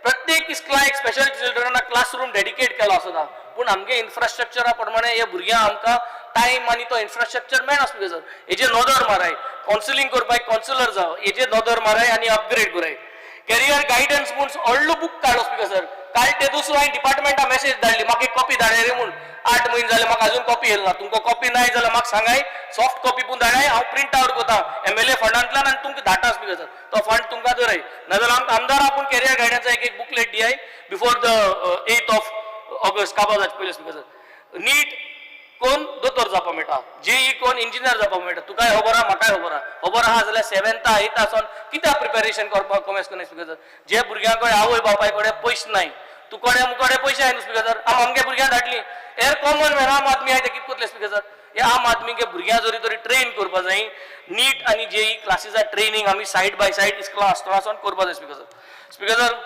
प्रत्येक इस्कला एक स्पेशल चिल्ड्रनाक क्लासरूम डेडिकेट केलो आसता पूण आमगे इन्फ्रास्ट्रक्चरा प्रमाणे हे भुरग्यांक आमकां टायम आनी तो इन्फ्रास्ट्रक्चर मेळना स्पीकर सर. हेजे नोदर माराय कावन्सिलिंग करपाक कावन्सिलर जाव हेजे नोदर माराय आनी अपग्रेड कराय. कॅरियर गायडन्स म्हणून व्हडलो बुक काडलो स्पीकर सर. काल ते दुसरो हांवें डिपार्टमेंटा मेसेज धाडली म्हाका एक कॉपी धाडाय रे म्हणून 8 म्हयने जाले म्हाका अजून कॉपी येयलो ना. तुमकां कॉपी नाय जाल्यार म्हाका सांगाय सॉफ्ट कॉपी पूण धाडाय हांव प्रिंट आवट करता MLA फंडांतल्यान आनी तुमकां धाडटा स्पीकर सर. तो फंड तुमकां दराय नाजाल्यार आमकां आमदार आपूण कॅरियर गायडन्सा एक बुकलेट दियाय बिफोर द 8th ऑगस्ट काबार जावचे पयलीं स्पीकर सर. नीट कोण दोतोर जावपा मेळटा JEE कोण इंजिनियर जावपा मेळटा. तुकाय खबर आहा म्हाकाय खबर आहा. खबर आहा जाल्यार 7th 8th सावन कित्याक प्रिपेरेशन करपाक कमेस करना स्पीकर सर. जे भुरग्यां कडेन आवय बापाय कडेन पयशे नाय तुकोडे मुकोडे पयशे आय न्हू स्पीकर सर. आमगे भुरग्यां धाडली हेर कॉमन मॅन आम आदमी आहाय ते कितें करतले स्पीकर सर. हे आम आदमीगे भुरग्यां जरी तरी ट्रेन करपा जाय. नीट आनी JEE क्लासीसा ट्रेनिंग आमी सायड बाय सायड इस्कला आसतना सावन करपा जाय speaker sir. Speaker sir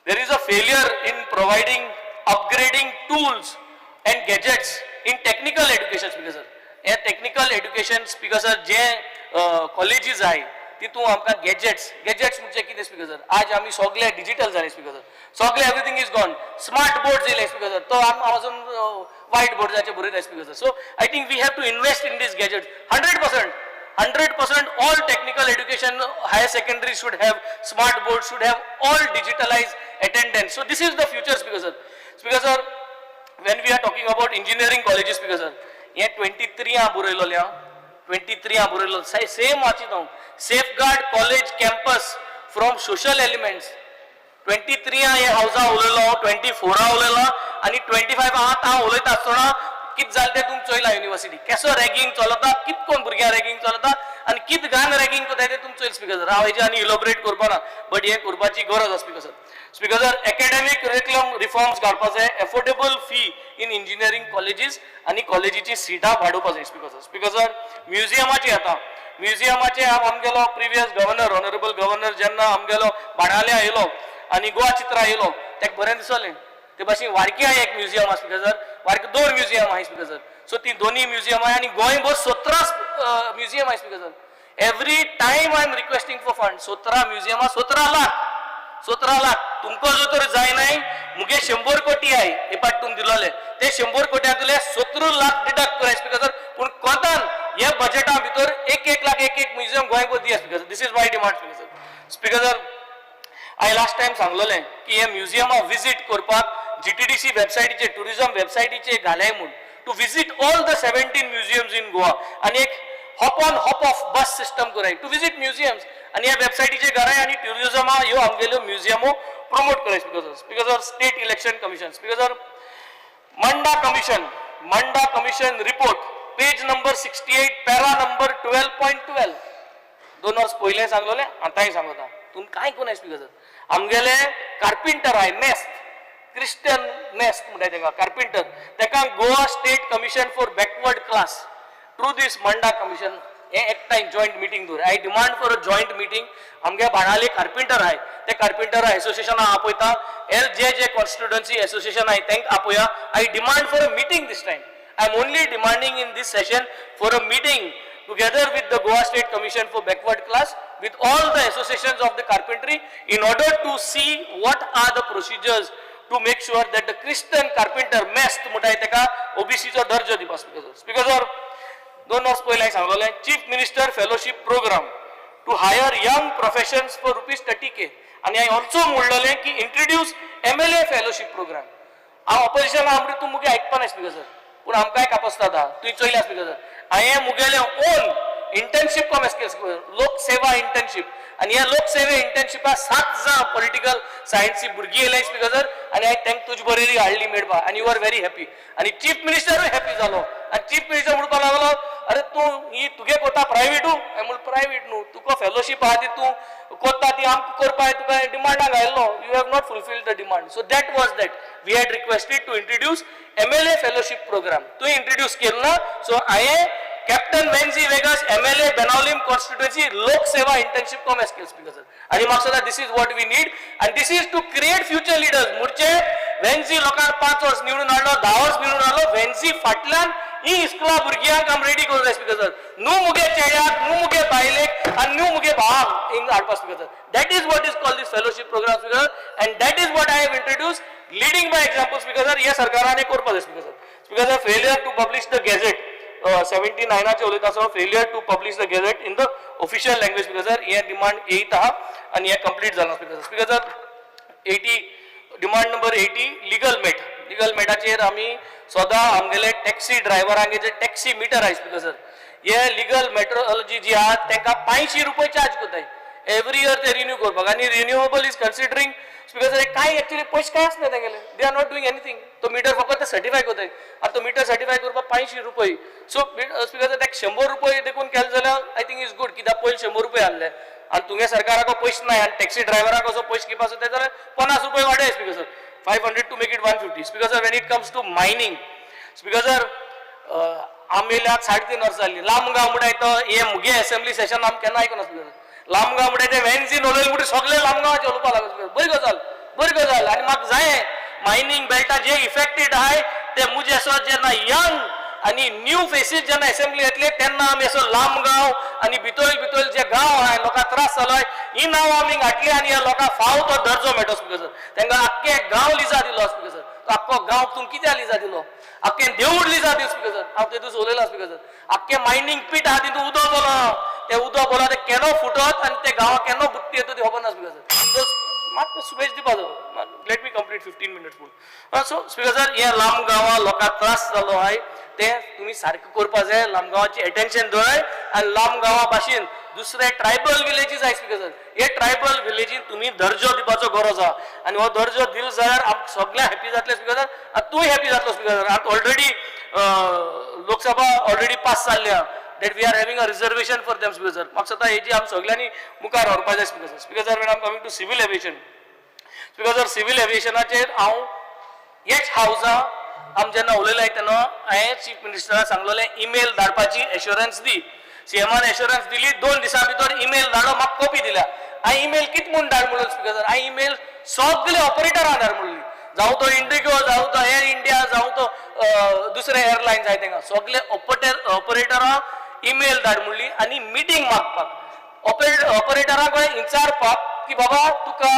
there is a failure in providing upgrading tools and gadgets in technical education speaker sir. हे technical education speaker sir जे colleges आहे तितू आमकां gadgets म्हणजे कितें speaker sir. आज आमी सगळे डिजिटल जाले speaker sir. सगळे everything is gone. Smart board येयले speaker sir. तो आमजून व्हाईट बोर्डाचेर बरयता speaker sir. So I think we have to invest in these gadgets 100%. All technical education higher secondary should have smart boards, should have all digitalized attendance. So this is the future speaker sir. Speaker sir, when we are talking about engineering colleges speaker sir, ये 23 बुरयलोले 23 बुरयलो सेम वाचित हांव safeguard college campus from social elements 23 हे हावजा उलयलो 24 उलयलो आनी 25 आतां हांव उलयता आसतना कित जालें तें तुमी चोयलां युनिवर्सिटी केसो रॅगिंग चलता कितकोन भुरग्यां रॅगिंग चलता आनी कित घान रॅगिंग कोताय तें तुमी चोयल स्पीकर सर. हांव हेजे आनी इलॉबरेट करपा ना बट हे करपाची गरज आसा speaker sir. Speaker sir academic curriculum reforms काडपा जाय. Affordable fee in engineering colleges आनी कॉलेजीची सिटां वाडोवपा जाय स्पीकर सर. स्पीकर सर म्युझियमाची येता म्युझियमाचे आमगेलो प्रिवियस गव्हर्नर ऑनरेबल गव्हर्नर जेन्ना आमगेलो बाणाल्या येयलो आनी गोवा चित्रा येयलो तेका बरें दिसलें ते भाशेन वारकी आहा एक म्युझियम आसा स्पीकर सर वारकी 2 म्युझियम आहाय स्पीकर सर सो ती दोन्ही म्युझियम आहाय आनी गोंयभर 17 म्युझियम आहाय speaker sir every time I am requesting for fund 17 म्युझियमा 17 lakh तुमको जो तर जाय नाही मुगे 100 कोटी आहे हे पाट तुम दिलोले ते 100 कोट्यांतले 17 लाख डिडक्ट कराय स्पीकर सर पूण कोंतान हे बजेटा भितर 1 लाख एक म्युझियम गोंयभर दिया speaker sir this is my demand speaker sir हांवें लास्ट टायम सांगलोलें की हे म्युझियमा विजीट करपाक GTDC वेबसायटीचेर टुरिझम वेबसायटीचेर घाले म्हूण to visit all the 17 museums in Goa आनी एक hop on hop off bus system कराय टू विजीट म्युझियम्स आनी ह्या वेबसायटीचेर घराय आनी टुरिझमा ह्यो आमगेल्यो म्युझियमो प्रमोट कराय speaker sir state election commission speaker sir Mandal commission report page number 68 para number 12.12 2 वर्स पयलें सांगलोलें आतांय सांगता तुम काय कोण स्पीकर सर आमगेले कार्पेंटर आय नेस्ट क्रिस्टियन नेस्ट म्हणटाय तेका कार्पेंटर तेका Goa state commission for backward class through this Mandal commission हे एकठांय जॉयंट मिटींग दवर I demand for a joint meeting आमगे बाणाले कार्पेंटर आहाय ते कार्पेंटर एसोसिएशना आपयता जे कॉन्स्टिट्युएन्सी एसोसिएशन आहाय तेंक आपया I demand for a meeting this time I am only demanding in this session for a meeting together with the Goa State Commission for Backward Class with all the associations of the carpentry in order to see what are the procedures to make sure that the Christian carpenter mest मुठाय तेका OBC चो दर्जो दिवपाक स्पीकर सर 2 वर्स पयलीं सांगलोलें chief minister fellowship programme to hire young professions for ₹30K आनी हांवें ऑल्सो म्हणलोलें की इंट्रोड्यूस MLA फेलोशिप प्रोग्राम हांव ऑपोजिशन आहा म्हणटा तूं मुगे आयकपा ना स्पीकर सर पूण आमकांय कापसता तुवें चोयल्या स्पीकर सर हांवें मुगेलें ओन इंटर्नशीप कॉम स्किल्स लोकसेवा इंटर्नशीप आनी ह्या लोकसेवे इंटर्नशिपा 7 पॉलिटिकल सायन्सची भुरगीं येयले स्पीकर सर आनी हांवें तांकां तुजे बरेली हाडली मेळपा आनी यू आर व्हेरी हॅपी आनी चीफ मिनिस्टरूय हॅपी जालो आनी चीफ मिनिस्टर म्हणपाक लागलो अरे तूं ही तुगे कोता प्रायवेटू हांवें म्हणलें प्रायवेट न्हू तुका फेलोशीप आहा ती तूं कोत्ता ती आमकां करपा तुका डिमांडाक घायल्लो you have not fulfilled the demand so that was that we had requested to introduce MLA fellowship programme तुवें इंट्रोड्यूस केलो ना सो हांवें captain Venzy Viegas MLA Benaulim constituency लोकसेवा internship cum skills speaker sir आनी म्हाका दिसता this is what we need आनी this is to create future leaders मुडचे वेन्झी लोकांक 5 वर्स निवडून हाडलो 10 वर्स निवडून हाडलो वेन्झी फाटल्यान ही इस्कुला भुरग्यांक आम रेडी करूं जाय स्पीकर सर न्हू मुगे चेड्याक न्हू मुगे बायलेक आनी न्हू मुगे भावाक हिंग हाडपाक speaker sir that is what is called this fellowship programme speaker and that is what I have introduce leading by example speaker sir ह्या सरकारान करपाक जाय speaker sir failure to publish the gazette 79 उलयता so failure to publish the gazette in the official language speaker sir हे डिमांड येयत आहा आनी हे कंप्लीट जालां speaker sir 80 demand number 80 legal मेटाचेर आमी सदां आमगेले टॅक्सी ड्रायव्हरांगे जे टॅक्सी मिटर आहाय स्पीकर सर हे लीगल मेट्रोलॉजी जी आहा तांकां ₹500 चार्ज करताय एवरी इयर ते रिन्यू करपाक आनी renewable is considering speaker sir काय एक्चुअली पयशे काय आसना तेंगेले they are not doing anything तो मिटर फकत सर्टिफाय करताय आनी तो मिटर सर्टिफाय करपाक ₹500 सो स्पीकर सर ताका ₹100 देखून केले जाल्यार आय थिंक इज गुड कित्याक पयलीं ₹100 आहले आनी तुगे सरकाराक पयशे ना आनी टॅक्सी ड्रायव्हराक असो पयशे घेवपाक जाय जाल्यार ₹50 वाडय speaker sir 500 to make it 150 speaker sir when it comes to mining speaker sir आमेल्याक 3.5 वर्सां जाली लांबगांव म्हणटा तो हे मुगे असेंब्ली सेशन आमी केन्ना आयकना स्पीकर लांबगांव म्हणटा ते वेन्झी नोलेल म्हणटा सगळे लांबगांवाचे उलोवपाक लागले स्पीकर बरी गजाल आनी म्हाका जाय मायनिंग बेल्टा जे इफेक्टेड आहाय ते मुजे असो जेन्ना यंग आनी न्यू फेसीस जेन्ना असेंब्ली येतले तेन्ना आमी असो लांबगांव आनी भितोल जे गांव आहाय लोकांक त्रास जालोय ही नांव आमी घातली आनी ह्या लोकांक फाव तो दर्जो मेळटो स्पीकर सर तांकां आख्खे गांव लिजा दिलो स्पीकर सर तो आख्खो गांव तुमकां कित्याक लिजा दिलो आख्खे देवूळ लिजा दिलो स्पीकर सर हांव ते दीस उलयला स्पीकर सर आख्खे मायनिंग पीट आहा तितून उदक बोलो ते उदक बोला ते केन्ना फुटत आनी ते गांवाक केन्ना बुट्टी येता ती खबर ना स्पीकर सर मात स्पेस दिवपाचो लेट मी कंप्लीट 15 मिनिट्स पूण सो स्पीकर सर हे लांबगांवा लोकांक त्रास जालो आहाय ते तुमी सारकें करपा जाय लांबगांवाची अटेन्शन दवराय आनी लांबगांवा भाशेन दुसरे ट्रायबल विलेजीस आहाय स्पीकर सर हे ट्रायबल विलेजीन तुमी दर्जो दिवपाचो गरज आहा आनी हो दर्जो दिलो जाल्यार आमकां सगळे हॅपी जातले स्पीकर सर आनी तूंय हॅपी जातलो स्पीकर सर आतां ऑलरेडी लोकसभा ऑलरेडी पास जाल्ल्या that we are having a reservation for them speaker sir म्हाका दिसता हेजी आमी सगळ्यांनी मुखार व्हरपा जाय speaker sir when I am coming to civil aviation speaker sir civil एविएशनाचेर हांव हेच हावजा आमी जेन्ना उलयले तेन्ना हांवें चीफ मिनिस्टराक सांगलोलें ईमेल धाडपाची एश्युरन्स दी सीएमान एश्युरन्स दिली 2 दिसां भितर ईमेल धाडो म्हाका कॉपी दिल्या हांवें ईमेल कितें म्हूण धाड म्हणून स्पीकर सर हांवें ईमेल सगळे ऑपरेटरांक धाड म्हणली जावं तो इंडिगो जावं तो एअर इंडिया जावं तो दुसरे एअरलायन्स जाय तेंकां सगळे ऑपरेटरांक ईमेल धाड म्हणली आनी मिटींग मागपाक ऑपरेटरांक विचारपाक की बाबा तुका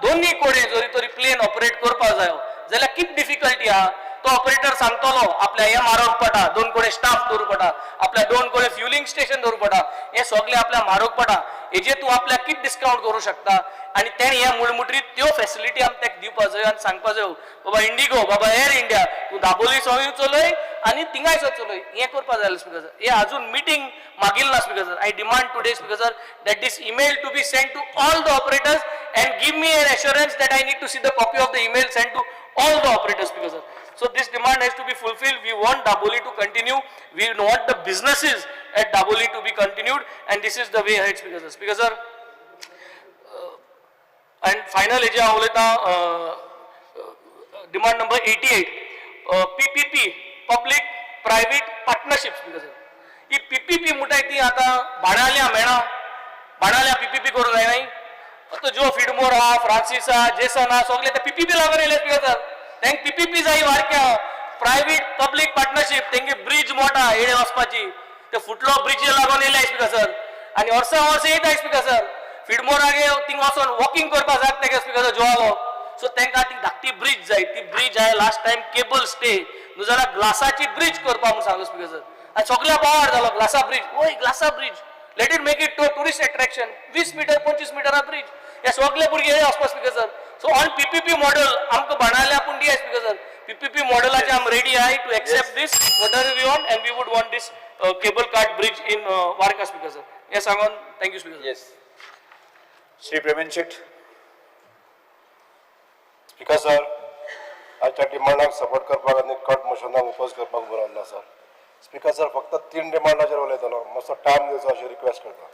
दोन्ही कोडे जरी तरी प्लेन ऑपरेट करपाक जायो जाल्यार किती डिफिकल्टी आहा तो ऑपरेटर सांगतलो आपल्या हे मारक पडटा 2 कोडे स्टाफ दवरूं पडटा आपल्या 2 कोडे फ्युलिंग स्टेशन दवरूं पडटा हे सगळे आपल्या म्हारग पडटा हेजेर तूं आपल्याक किती डिस्काउंट करूं शकता आनी तेणी हे मुळमुठरीत त्यो फॅसिलिटी आमी ताका दिवपाक जाय आनी सांगपाक जाय बाबा इंडिगो बाबा एअर इंडिया तूं दाबोली सवय चलय आनी थिंगायसो चलय हें करपाक जाय स्पीकर सर हे अजून मिटींग मागील ना speaker sir I demand today speaker sir that this email to be send to all the operators and give me an assurance that I need to see the copy of the email sent to all the operators, Speaker sir. So this demand has to be fulfilled. We want Daboli to continue. We want the businesses at Daboli to be continued, and this is the way ahead, Speaker sir. Speaker sir, and final eja uleta demand number 88, PPP, public private partnerships, Speaker sir. He PPP मुठाय ती आता भाडाल्या मेळा भाडाल्या PPP करूं जाय नाही तो जो फिडमोर हा फ्रांसिस हा जेसन हा सगळे ते पीपीपी लागून येले स्पीकर सर तेंक पीपीपी जाय वारक्या प्रायव्हेट पब्लिक पार्टनरशिप तेंगे ब्रिज मोठा येडे वचपाची ते फुटलो ब्रिज लागून येले स्पीकर सर आणि वर्सा येता स्पीकर सर फिडमोरागे थिंग वचून वॉकिंग करपाक जाता तेगे स्पीकर सर जोवालो सो तेंका ती धाकटी ब्रिज जाय ती ब्रिज हांवें लास्ट टायम केबल स्टे न्हू जाल्यार ग्लासाची ब्रिज करपाक म्हणून सांगलो स्पीकर सर आनी सगळ्या पावार जालो ग्लासा ब्रिज ओय ग्लासा bridge let it make it to tourist attraction 20 metre 25 metre bridge हे सगळे भुरगे हे वचपाक speaker sir so on PPP model आमकां बाणाल्या पूण दिया स्पीकर सर पीपीपी मॉडेलाचे आम रेडी आहाय to accept this what are we want and we would want this cable card bridge in Varca speaker sir हे सांगून thank you speaker yes Shri Pravin Shet speaker sir आजच्या डिमांडाक सपोर्ट करपाक आनी कट मोशनाक ओपोज करपाक बरो आसला सर स्पीकर सर फक्त 3 डिमांडाचेर उलयतलो मातसो टायम दिवचो अशी रिक्वेस्ट करता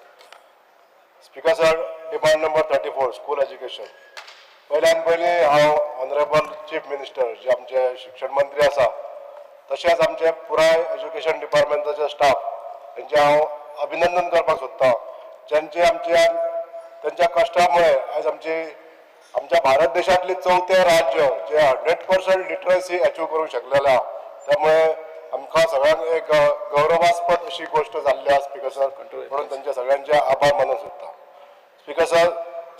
speaker sir demand number 34 school education पयल्यान पयलीं हांव ऑनरेबल चीफ मिनिस्टर जे आमचे शिक्षण मंत्री आसा तशेंच आमचे पुराय एज्युकेशन डिपार्टमेंटाचे स्टाफ तेंचे हांव अभिनंदन करपाक सोदतां त्यांच्या कश्टामुळे आज आमच्या भारत देशातले 4थे राज्य जे 100% लिटरसी अचीव करूंक शकलेले आहा त्यामुळे आमकां सगळ्यांक एक गौरवास्पद अशी गोष्ट जाल्ली आहा स्पीकर सर म्हणून तांचे सगळ्यांचे आभार मानूंक सोदता स्पीकर सर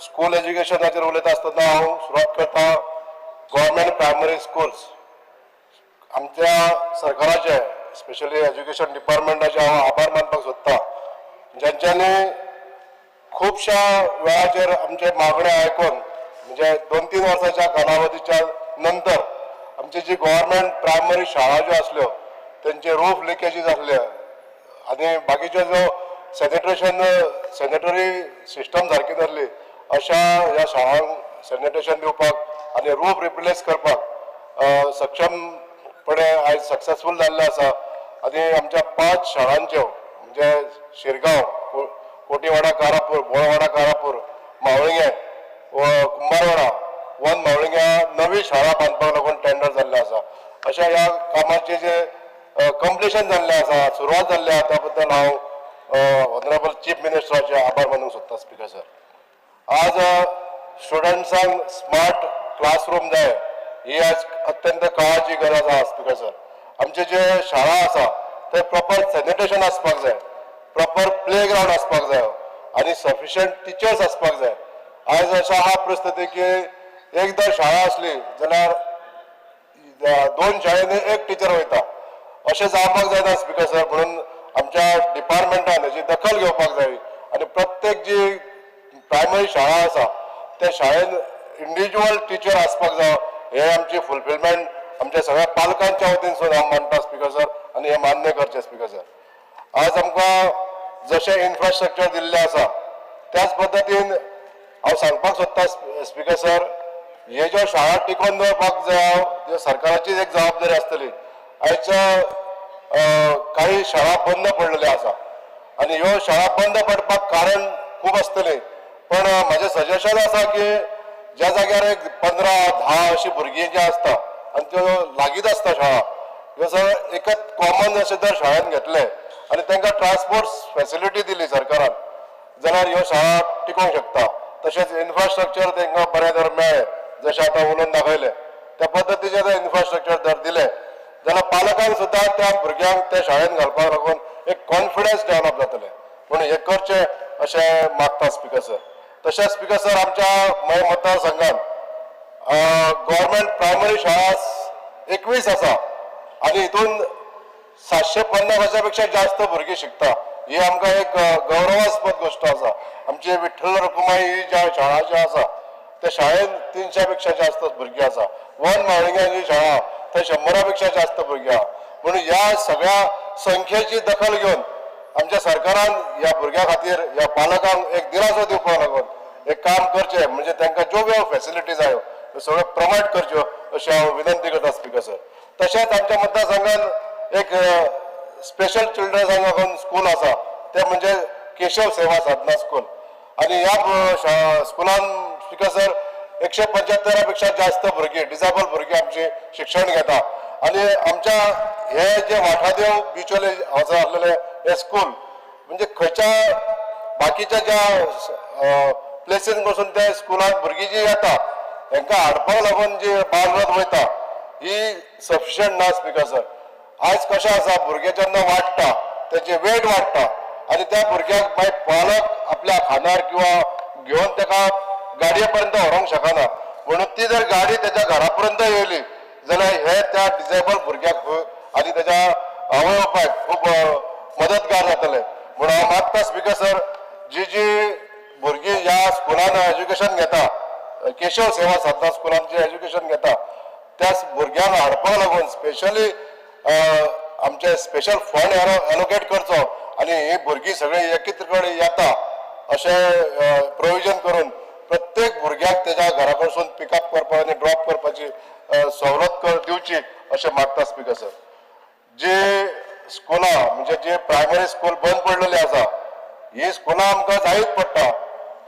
स्कूल एज्युकेशनाचेर उलयता आसतना हांव सुरवात करता गव्हर्मेंट प्रायमरी स्कूल्स आमच्या सरकाराचे स्पेशली एज्युकेशन डिपार्टमेंटाचे हांव आभार मानपाक सोदता ज्यांच्यांनी खूबशा वेळाचेर आमचे मागणे आयकून म्हणजे 2-3 वर्साच्या कालावधीच्या नंतर आमची जी गव्हर्मेंट प्रायमरी शाळा ज्यो आसल्यो त्यांचे रूफ लिकेजीस आसले आनी बाकीच्यो जो सॅनिटरी सिस्टम सारकी जाल्ली अशा ह्या शाळांक सॅनिटेशन दिवपाक आनी रूफ रिप्लेस करपाक सक्षमपणे आयज सक्सेसफूल जाल्ले आसा आनी आमच्या 5 शाळांच्यो म्हणजे शिरगांव कोटीवाडा कारापूर बोळवाडा कारापूर मावळिंगे व कुंभारवाडा वन मावळिंगे नवी शाळा बांदपाक लागून टेंडर जाल्ले आसा अशा ह्या कामाचे जे कंप्लिशन जाल्लें आसा सुरवात जाल्ली आसा त्या बद्दल हांव ऑनरेबल चीफ मिनिस्टराचे आभार मानूंक सोदता स्पीकर सर आज स्टुडंट्सांक स्मार्ट क्लासरूम जाय ही आज अत्यंत काळाची गरज आसा स्पीकर सर आमचे जे शाळा आसा ते प्रॉपर सॅनिटेशन आसपाक जाय प्रॉपर प्ले ग्राउंड आसपाक जाय आनी सफिशियंट टिचर्स आसपाक जाय आज अशा हा परिस्थिती की एकदा शाळा असली जाल्यार 2 शाळेंनी 1 टिचर वयता अशें जावपाक जायना स्पीकर सर म्हणून आमच्या डिपार्टमेंटान हेची दखल घेवपाक जाय आनी प्रत्येक जी प्रायमरी शाळा आसा त्या शाळेन इंडिविज्युअल टीचर आसपाक जाय हे आमची फुलफिलमेंट आमच्या सगळ्या पालकांच्या वतीनसून हांव मानता स्पीकर सर आनी हे मान्य करचे स्पीकर सर आज आमकां जशें इन्फ्रास्ट्रक्चर दिल्लें आसा त्याच पद्दतीन हांव सांगपाक सोदता स्पीकर सर हे ज्यो शाळा टिकोवन दवरपाक जाय ज्यो सरकाराची एक जबाबदारी आसतली आयज काही शाळा बंद पडलेल्यो आसा आनी ह्यो शाळा बंद पडपाक कारण खूब आसतलीं पण म्हाजें सजेशन आसा की ज्या जाग्यार एक 15-10 अशीं भुरगीं जी आसता आनी त्यो लागींच आसता शाळा ह्यो सगळ्यो एकच कॉमन अशें दर शाळेंत घेतले आनी तांकां ट्रान्सपोर्ट फॅसिलिटी दिली सरकारान जाल्यार ह्यो शाळा टिकोवंक शकता. तशेंच इन्फ्रास्ट्रक्चर तांकां बरें जर मेळ्ळें जशें आतां उलोवन दाखयलें त्या पद्दतीचें जर इन्फ्रास्ट्रक्चर जर दिलें जाल्यार पालकांक सुद्दां त्या भुरग्यांक त्या शाळेंत घालपाक लागून एक कॉन्फिडन्स डेवलप जातलें म्हणून हें करचें अशें मागता स्पिकर सर. तशेंच स्पिकर सर आमच्या मय मतदारसंघात गव्हर्मेंट प्रायमरी शाळा 21 आसा आनी हितून 750 पेक्षा जास्त भुरगीं शिकता. ही आमकां एक गौरवास्पद गोष्ट आसा. आमची विठ्ठल रखुमाई ही ज्या शाळा ज्यो आसा त्या शाळेन 300 पेक्षा जास्त भुरगीं आसा. वन माळिंगा जी शाळा थंय 100 पेक्षा जास्त भुरगीं आहा. म्हणून ह्या सगळ्या संख्येची दखल घेवन आमच्या सरकारान ह्या भुरग्यां खातीर ह्या पालकांक एक दिलासो दिवपाक लागून एक काम करचें म्हणजे तांकां ज्यो ज्यो फॅसिलिटीज आयो त्यो सगळ्यो प्रोवायड करच्यो अशी हांव विनंती करता स्पिकर सर. तशेंच आमच्या मतदारसंघात एक स्पेशल चिल्ड्रन्सांक लागून स्कूल आसा ते म्हणजे केशव सेवा साधना स्कूल आनी ह्या स्कुलान स्पिकर सर 175 पेक्षा जास्त भुरगीं डिसेबल भुरगीं आमची शिक्षण घेता. आनी आमच्या हे जे वाठादेव बिचोले हांगासर आसलेले हे स्कूल म्हणजे खंयच्या बाकीच्या ज्या प्लेसीन वचून त्या स्कुलान भुरगीं जी येता तांकां हाडपाक लागून जी बालरथ वयता ही सफिशियंट ना स्पिकर सर. आयज कशें आसा भुरगे जेन्ना वाडटा तेचे वेट वाडटा आनी त्या भुरग्याक मागीर पालक आपल्या खांदार किंवा घेवन ताका गाडये पर्यंत व्हरोंक शकना. म्हणून ती जर गाडी तेच्या घरा पर्यंत येयली जाल्यार हे त्या डिसेबल भुरग्याक आनी तेच्या आवय बापायक खूब मदतगार जातले. म्हणून हांव मागता स्पिकर सर जी भुरगीं ह्या स्कुलान एज्युकेशन घेता केशव सेवा साधना स्कुलान जे एज्युकेशन घेता त्या भुरग्यांक हाडपाक लागून स्पेशली आमचे स्पेशल फंड एलोकेट करचो आनी ही भुरगीं सगळीं एकत्र कडेन येता अशें प्रोविजन करून प्रत्येक भुरग्याक तेच्या घरा कडसून पिकअप करपाक आनी ड्रॉप करपाची सवलत दिवची अशें मागता स्पिकर सर. जी स्कुलां म्हणजे जे प्रायमरी स्कूल बंद पडलेली आसा ही स्कुलां आमकां जायच पडटा.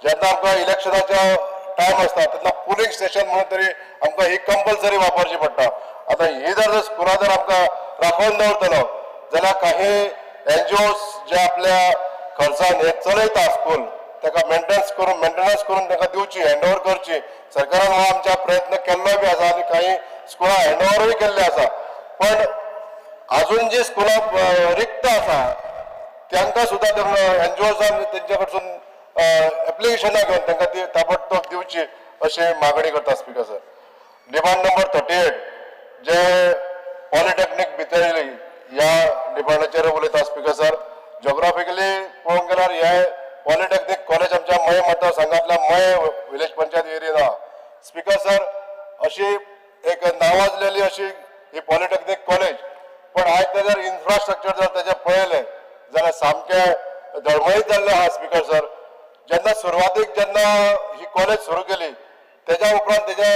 जेन्ना आमकां इलेक्शनाच्या टायम आसता तेन्ना पुलिंग स्टेशन म्हणून तरी आमकां ही कंपल्सरी वापरची पडटा. आतां ही जर स्कुलां जर आमकां राखून दवरतलो जाल्यार काही NGOs जे आपल्या खर्चान हे चलयता स्कूल ताका मेंटेनन्स करून ताका दिवची हँडओवर करची. सरकारान हो आमच्या प्रयत्न केल्लोय बी आसा आनी काही स्कुलां हँडओवरूय केल्ले आसा. पण अजून जी स्कुलां रिक्त आसा तांकां सुद्दां NGOसान तेंचे कडसून एप्लिकेशनां घेवन तांकां ती ताबडतोब दिवची अशी मागणी करता स्पिकर सर. डिमांड नंबर 38 जे पॉलिटेक्नीक भितरली ह्या डिमांडाचेर उलयता स्पिकर सर. ज्योग्राफिकली पळोवंक गेल्यार हे पॉलिटेक्नीक कॉलेज आमच्या मय मतदारसंघातल्या मय विलेज पंचायत एरियेन आहा. स्पिकर सर अशी एक नावाजलेली अशी ही पॉलिटेक्नीक कॉलेज पण आयज तेजर इन्फ्रास्ट्रक्चर जर तेजें पळयलें जाल्यार सामकें धडमळीत जाल्लें आहा स्पिकर सर. जेन्ना सुरवातीक जेन्ना ही कॉलेज सुरू केली तेच्या उपरांत तेजे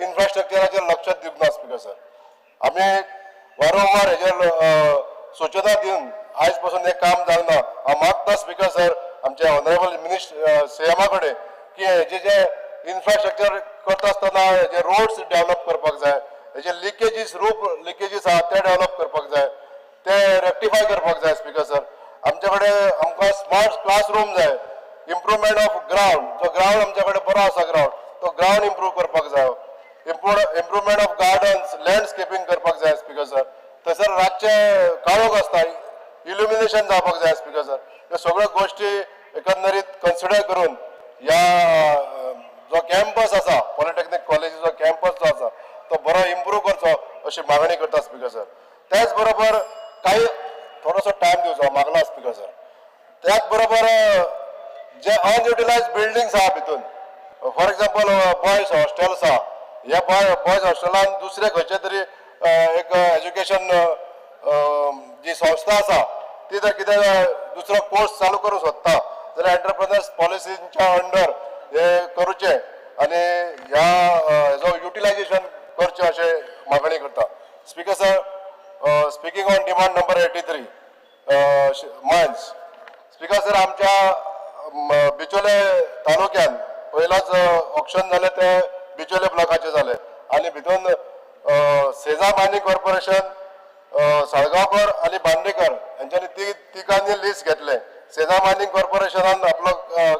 इन्फ्रास्ट्रक्चराचेर लक्ष दिवंक ना स्पिकर सर. आमी वारंवार हेजेर सूचना दिवन आयज पासून हें काम जालें ना. हांव मागता स्पिकर सर आमचे ऑनरेबल मिनिस्टर CMा कडेन की हेजे जे इन्फ्रास्ट्रक्चर करता आसतना हेजे रोड्स डेवलप करपाक जाय हेजे लिकेजीस रूफ लिकेजीस आहा ते डेवलप करपाक जाय ते रेक्टिफाय करपाक जाय स्पिकर सर. आमचे कडेन आमकां स्मार्ट क्लासरूम जाय. इम्प्रुवमेंट ऑफ ग्रावंड जो ग्रावंड आमचे कडेन बरो आसा ग्रावंड तो ग्रावंड इम्प्रूव करपाक जाय. इम्प्रुवमेंट ऑफ गार्डन्स लँडस्केपींग करपाक जाय स्पिकर सर. थंयसर रातचे काळोख आसता इल्युमिनेशन जावपाक जाय स्पिकर सर. ह्यो सगळ्यो गोश्टी एकंदरीत कन्सिडर करून ह्या जो कॅम्पस आसा पॉलिटेक्नीक कॉलेजीचो कॅम्पस जो आसा तो बरो इम्प्रूव करचो अशी मागणी करता स्पिकर सर. त्याच बरोबर काही थोडोसो टायम दिवचो मागला स्पिकर सर. त्याच बरोबर जे अनयुटिलायज बिल्डिंग्स आहा भितून फॉर एक्झाम्पल बॉयज हॉस्टेल्स आहा ह्या बॉयज हॉस्टेलान दुसरे खंयचे तरी एक एज्युकेशन जी संस्था आसा ती जर कितें दुसरो कोर्स चालू करूंक सोदता जाल्यार एंटरप्रेनर्स पॉलिसीच्या अंडर हे करूचे आनी ह्या हेजो युटिलायजेशन करचें अशें मागणी करता speaker sir. Speaking on demand number 83 mines speaker sir आमच्या बिचोले तालुक्यान पयलाच ऑक्शन जालें ते बिचोले ब्लॉकाचे जाले आनी भितून सेजा मायनिंग कॉर्पोरेशन साळगावकर आणि बांदेकर यांच्यानी तिघांनी लिस्ट घेतले. सेना मायनिंग कॉर्पोरेशनान आपलो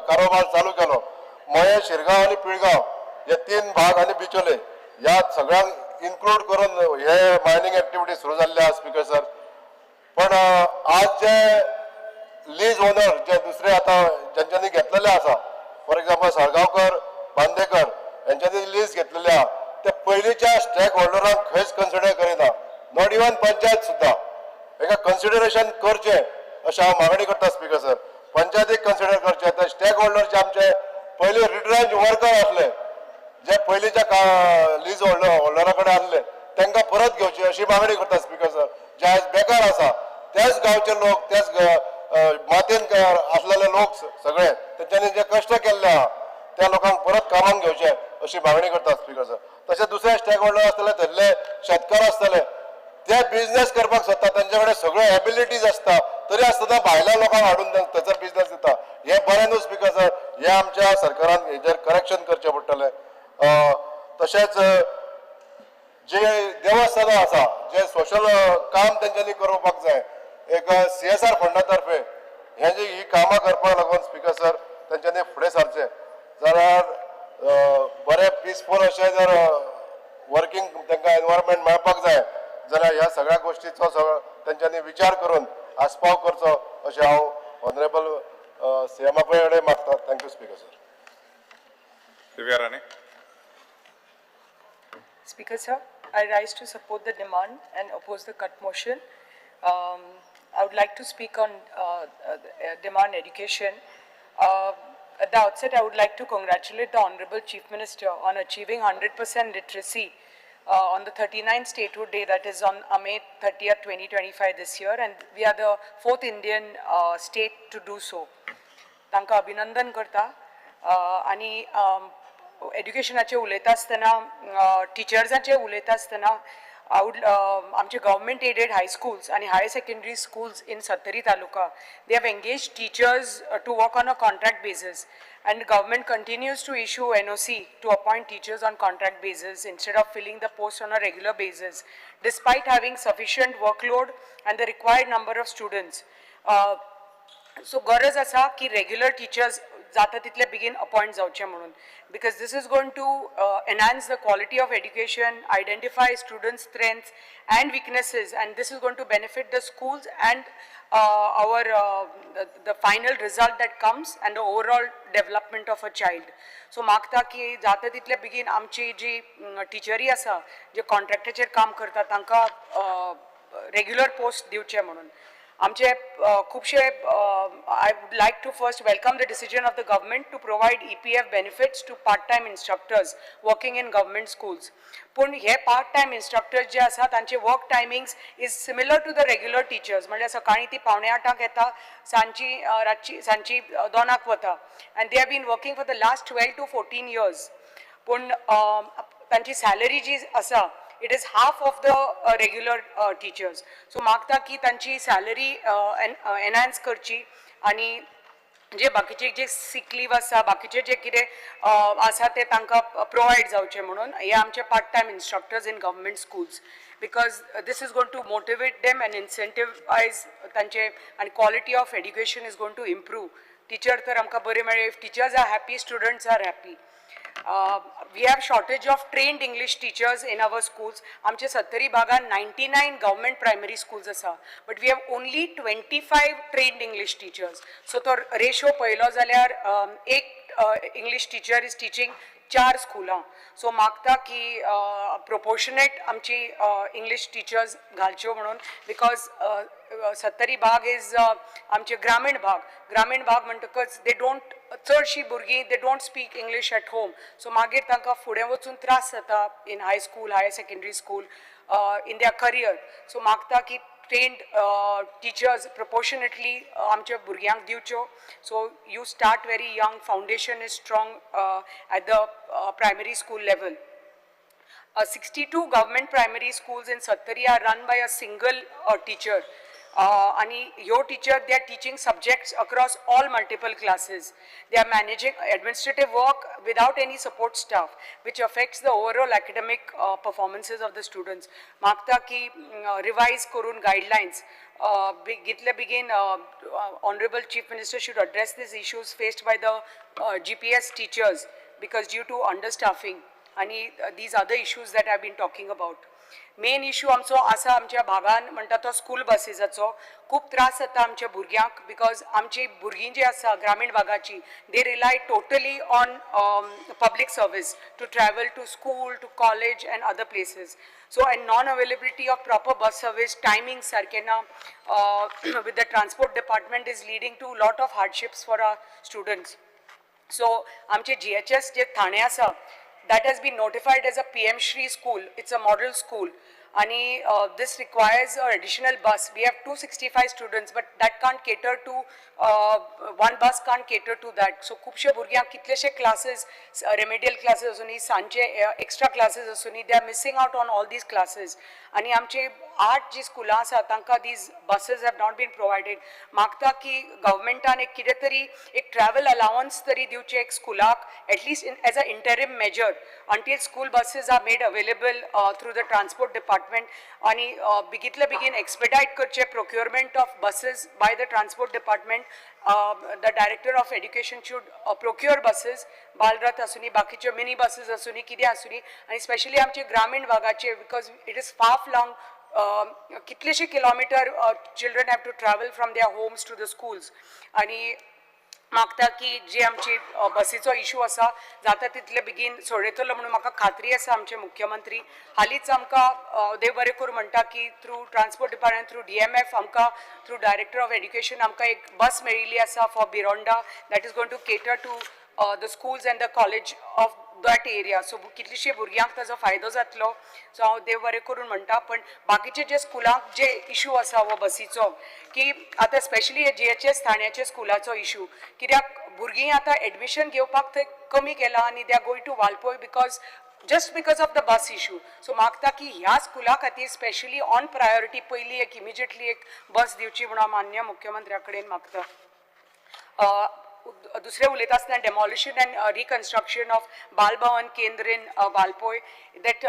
कारोबार चालू केलो. मये, शिरगांव आणि पिळगांव हे 3 भाग आणि बिचोले ह्या सगळ्यांक इन्क्लूड करून हे मायनिंग ऍक्टिव्हिटी सुरू जाल्ले आहा स्पीकर सर. पण आज जे लीज ओनर जे दुसरे आता ज्यांच्यांनी घेतलेले आसा, फॉर एक्झाम्पल साळगांवकर, बांदेकर यांच्यांनी लीज घेतलेली आहा, ते पयलींच्या स्टेक होल्डरांक खंयच कन्सिडर करिना. नॉट इवन पंचायत सुद्धा हेका कन्सिडरेशन करचें अशें हांव मागणी करता स्पीकर सर. पंचायतीक कन्सिडर करचें. ते स्टेक होल्डर जे आमचे पयलीं रिटरेंच वर्कर आसले, जे पयलींच्या लीज होल्डरा कडेन आसले, तांकां परत घेवचे अशी मागणी करता स्पीकर सर. जे आयज बेकार आसा तेच गांवचे लोक, तेच मातयेन आसलेले लोक सगळे तेंच्यांनी जे कश्ट केल्ले आहा त्या लोकांक परत कामाक घेवचे अशी मागणी करता स्पीकर सर. तशें दुसरे स्टेक होल्डर आसतले, थंयले शेतकार आसतले, ते बिझनेस करपाक सोदता, तेंचे कडेन सगळ्यो एबिलिटीज आसता, तरी आसतना भायल्या लोकांक हाडून थंयसर बिझनेस दिता. हे बरें न्हू स्पीकर सर. हे आमच्या सरकारान हेजेर करेक्शन करचें पडटलें. तशेंच जे देवस्थानां आसा, जे सोशल काम तेंच्यांनी करपाक जाय, एक CSR फंडातर्फे हे जी ही कामां करपाक लागून स्पीकर सर तेंच्यांनी फुडें सरचें. जाल्यार बरें पिसफूल अशें जर वर्किंग तांकां एनवायरमेंट मेळपाक जाय जाल्यार ह्या सगळ्या गोष्टीचो तेंच्यांनी विचार करून आस्पाव करचो अशें हांव ऑनरेबल CM कडेन मागता. Thank you speaker sir. Divya Rane. Speaker sir, I rise to support the demand and oppose the cut motion. I would like to speak on demand education. At the outset, I would like to congratulate the Honorable Chief Minister on achieving 100% literacy on the 39th Statehood Day, that is on May 30th, 2025 this year, and we are the 4th Indian state to do so. तांकां अभिनंदन करता. आणि एड्युकेशनाचे उलयता आसतना, टिचर्सांचे उलयता आसतना आमचे गव्हर्मेंट एडेड हाय स्कूल्स आणि higher secondary schools in Sattari taluka, they have engaged teachers to work on a contract basis, and government continues to issue NOC to appoint teachers on contract basis instead of filling the post on a regular basis, despite having sufficient workload and the required number of students. So गरज आसा की रेग्युलर टीचर्स जाता तितले बेगीन अपॉइंट जावचे म्हणून, because this is going to enhance the quality of education, identify students' strengths and weaknesses, and this is going to benefit the schools and the final result that comes and the overall development of a child. So मागता की जाता तितले बेगीन आमची जी टिचरी आसा जे कॉन्ट्रॅक्टाचेर काम करता तांकां रेग्युलर पोस्ट दिवचे म्हणून. आमचे खुबशे I would like to first welcome the decision of the government to provide EPF benefits to part-time instructors working in government schools. पण हे part-time instructors जे आसा तांचे work timings is similar to the regular teachers. म्हणजे सकाळी ती 7:45 येता, सांची 2:00 वता, and they have been working for the last 12 to 14 years. पण तांची सॅलरी जी आसा it is half of the regular teachers. So मागता की तांची सॅलरी एनहान्स करची आणि जे बाकीचे जे सिक लीव आसा, बाकीचे जे कितें आसा ते तांकां प्रोवायड जावचे म्हणून हे आमचे part time instructors in government schools, because this is going to motivate them and incentivise तांचे, आणि quality of education is going to improve. Teacher तर आमकां बरे मेळ्ळे. If teachers are happy, students are happy. We have shortage of trained English teachers in our schools. आमचे सत्तरी भागान 99 government primary schools आसा, but we have only 25 trained English teachers. So तो ratio पळयलो जाल्यार एक English teacher is teaching 4 स्कुलां. So मागता की प्रोपोर्शनेट आमची इंग्लिश टीचर्स घालच्यो म्हणून, बिकॉज सत्तरी भाग इज आमचे ग्रामीण भाग म्हणटकच दे डोंट, चडशीं भुरगीं they don't speak English at home. So मागीर तांकां फुडें वचून त्रास जाता in high school, higher secondary school, in their career. So मागता की trained teachers proportionately आमच्या भुरग्यांक दिवच्यो. So you start very young, foundation is strong at the primary school level. 62 government primary schools in Sattari are run by a single teacher. आणि ह्यो teacher they are teaching subjects across all multiple classes. They are managing administrative work without any support staff, which affects the overall academic performances of the students. मागता की revise करून guidelines. Begin Honorable Chief Minister should address these issues faced by the GPS teachers because due to understaffing and these other issues that I've been talking about. Main issue आमचो आसा आमच्या भागान म्हणटा तो स्कूल बसीसाचो. खूब त्रास जाता आमच्या भुरग्यांक बिकॉज आमची भुरगीं जी आसा ग्रामीण भागाची they rely totally on public service to travel to school to college and other places. So and non availability of proper bus service timing सारके ना with the transport department is leading to lot of hardships for our students. So आमचे GHS जे ठाणे आसा that has been notified as a PM Shri school. It's a model school. And this requires an additional bus. We have 265 students, but that can't cater to, one bus can't cater to that. So, खूपशे भुरग्यांक कितलेशे classes, remedial classes असुनी, सांचे extra classes असुनी, they are missing out on all these classes. आणि आमचे 8 जी स्कुलां आसा तांकां these buses have not been provided. मागता की गव्हर्मेंटान एक कितें तरी एक ट्रॅव्हल अलावन्स तरी दिवचे एक स्कुलाक at least as an interim measure until school buses are made available through the transport department. आणि बेगीतले बेगीन expedite करचे procurement of buses by the transport department. The director of education should procure buses, Bal Rath असुनी, बाकीचे mini buses असुनी, कितें असुनी, आणि स्पेशली आमचे ग्रामीण भागाचे because it is far flung. कितलेशे kilometre children have to travel from their homes to the schools. आणि मागता की जे आमची बसीचो इश्यू आसा जाता तितले बेगीन सोडयतलो म्हणून म्हाका खात्री आसा आमचे मुख्यमंत्री. हालींच आमकां देव बरें करूं म्हणटा की through transport department through DMF आमकां थ्रू डायरेक्टर ऑफ एड्युकेशन आमकां एक बस मेळिल्ली आसा for Bironda that is going to cater to the schools and the college of that area. So कितलीशी भुरग्यांक ताजो फायदो जातलो. सो हांव देव बरें करून म्हणटा. पण बाकीचे जे स्कुलांक जे इश्यू आसा हो बसीचो की आतां स्पेशली GHS ठाण्याचे स्कुलाचो इश्यू कित्याक भुरगीं आतां एडमिशन घेवपाक थंय कमी केलां आनी they are going to Valpoi because just because of the bus issue. So मागता की ह्या स्कुला खातीर स्पेशली ऑन प्रायोरिटी पयली एक इमिजिएटली एक बस दिवची म्हणून हांव माननीय मुख्यमंत्र्या कडेन मागता. दुसरे उलयता आसतना demolition and reconstruction of Bal Bhavan केंद्र इन वालपय दॅट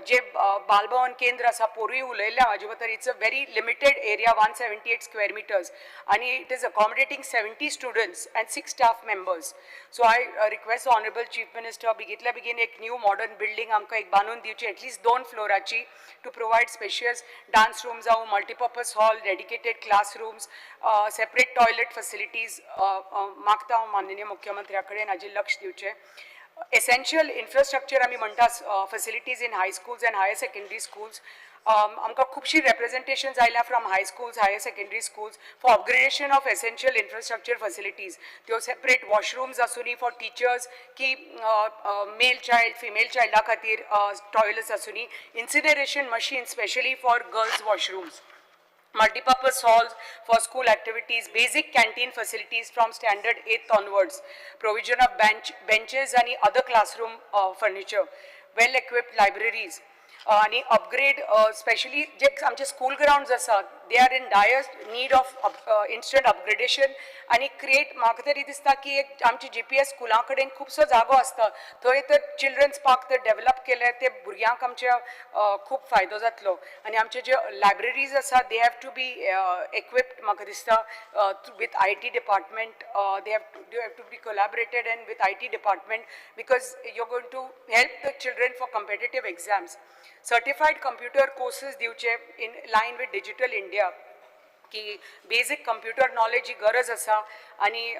जे बालभवन केंद्र आसा पोरूय उलयल्लें हाजे बद्दल it's a very limited area 178 square metres आनी it is accommodating 70 students and 6 staff members. So I request honourable chief minister बेगीतल्या बेगीन एक न्यू मॉडर्न बिल्डींग आमकां एक बांदून दिवची एटलीस्ट 2 फ्लोराची to provide spacious dance room जावं multipurpose hall dedicated classrooms separate toilet facilities मागता हांव माननीय मुख्यमंत्र्या कडेन हाजेर लक्ष दिवचें. एसेन्शियल इन्फ्रास्ट्रक्चर आमी म्हणटा facilities in high schools and higher secondary schools. आमकां खुबशी रेप्रेजेंटेशन्स आयल्या from high schools higher secondary schools for upgradation of essential infrastructure facilities. त्यो सेपरेट वॉशरूम्स आसुनी फॉर टिचर्स की मेल चायल्ड फिमेल चायल्डा खातीर टॉयलेट्स आसुनी incineration machine specially for girls washrooms. Multipurpose halls for school activities, basic canteen facilities from standard 8th onwards, provision of benches and other classroom furniture, well-equipped libraries, आणि अपग्रेड स्पेशली जे आमचे स्कूल ग्राउंड्स आसात they are in dire need of instant upgradation आणि क्रिएट म्हाका तरी दिसता की एक आमची GPS स्कुलां कडेन खुबसो जागो आसता थंय तर चिल्ड्रन्स पार्क तर डेवलप केले ते भुरग्यांक आमच्या खूब फायदो जातलो. आणि आमचे जे लायब्ररीज आसा they have to be equipped म्हाका दिसता with IT department they have to be collaborated and with IT department because you are going to help the children for competitive exams. Certified computer courses दिवचे in line with digital India की बेसिक कम्प्युटर नॉलेज ही गरज आसा आणि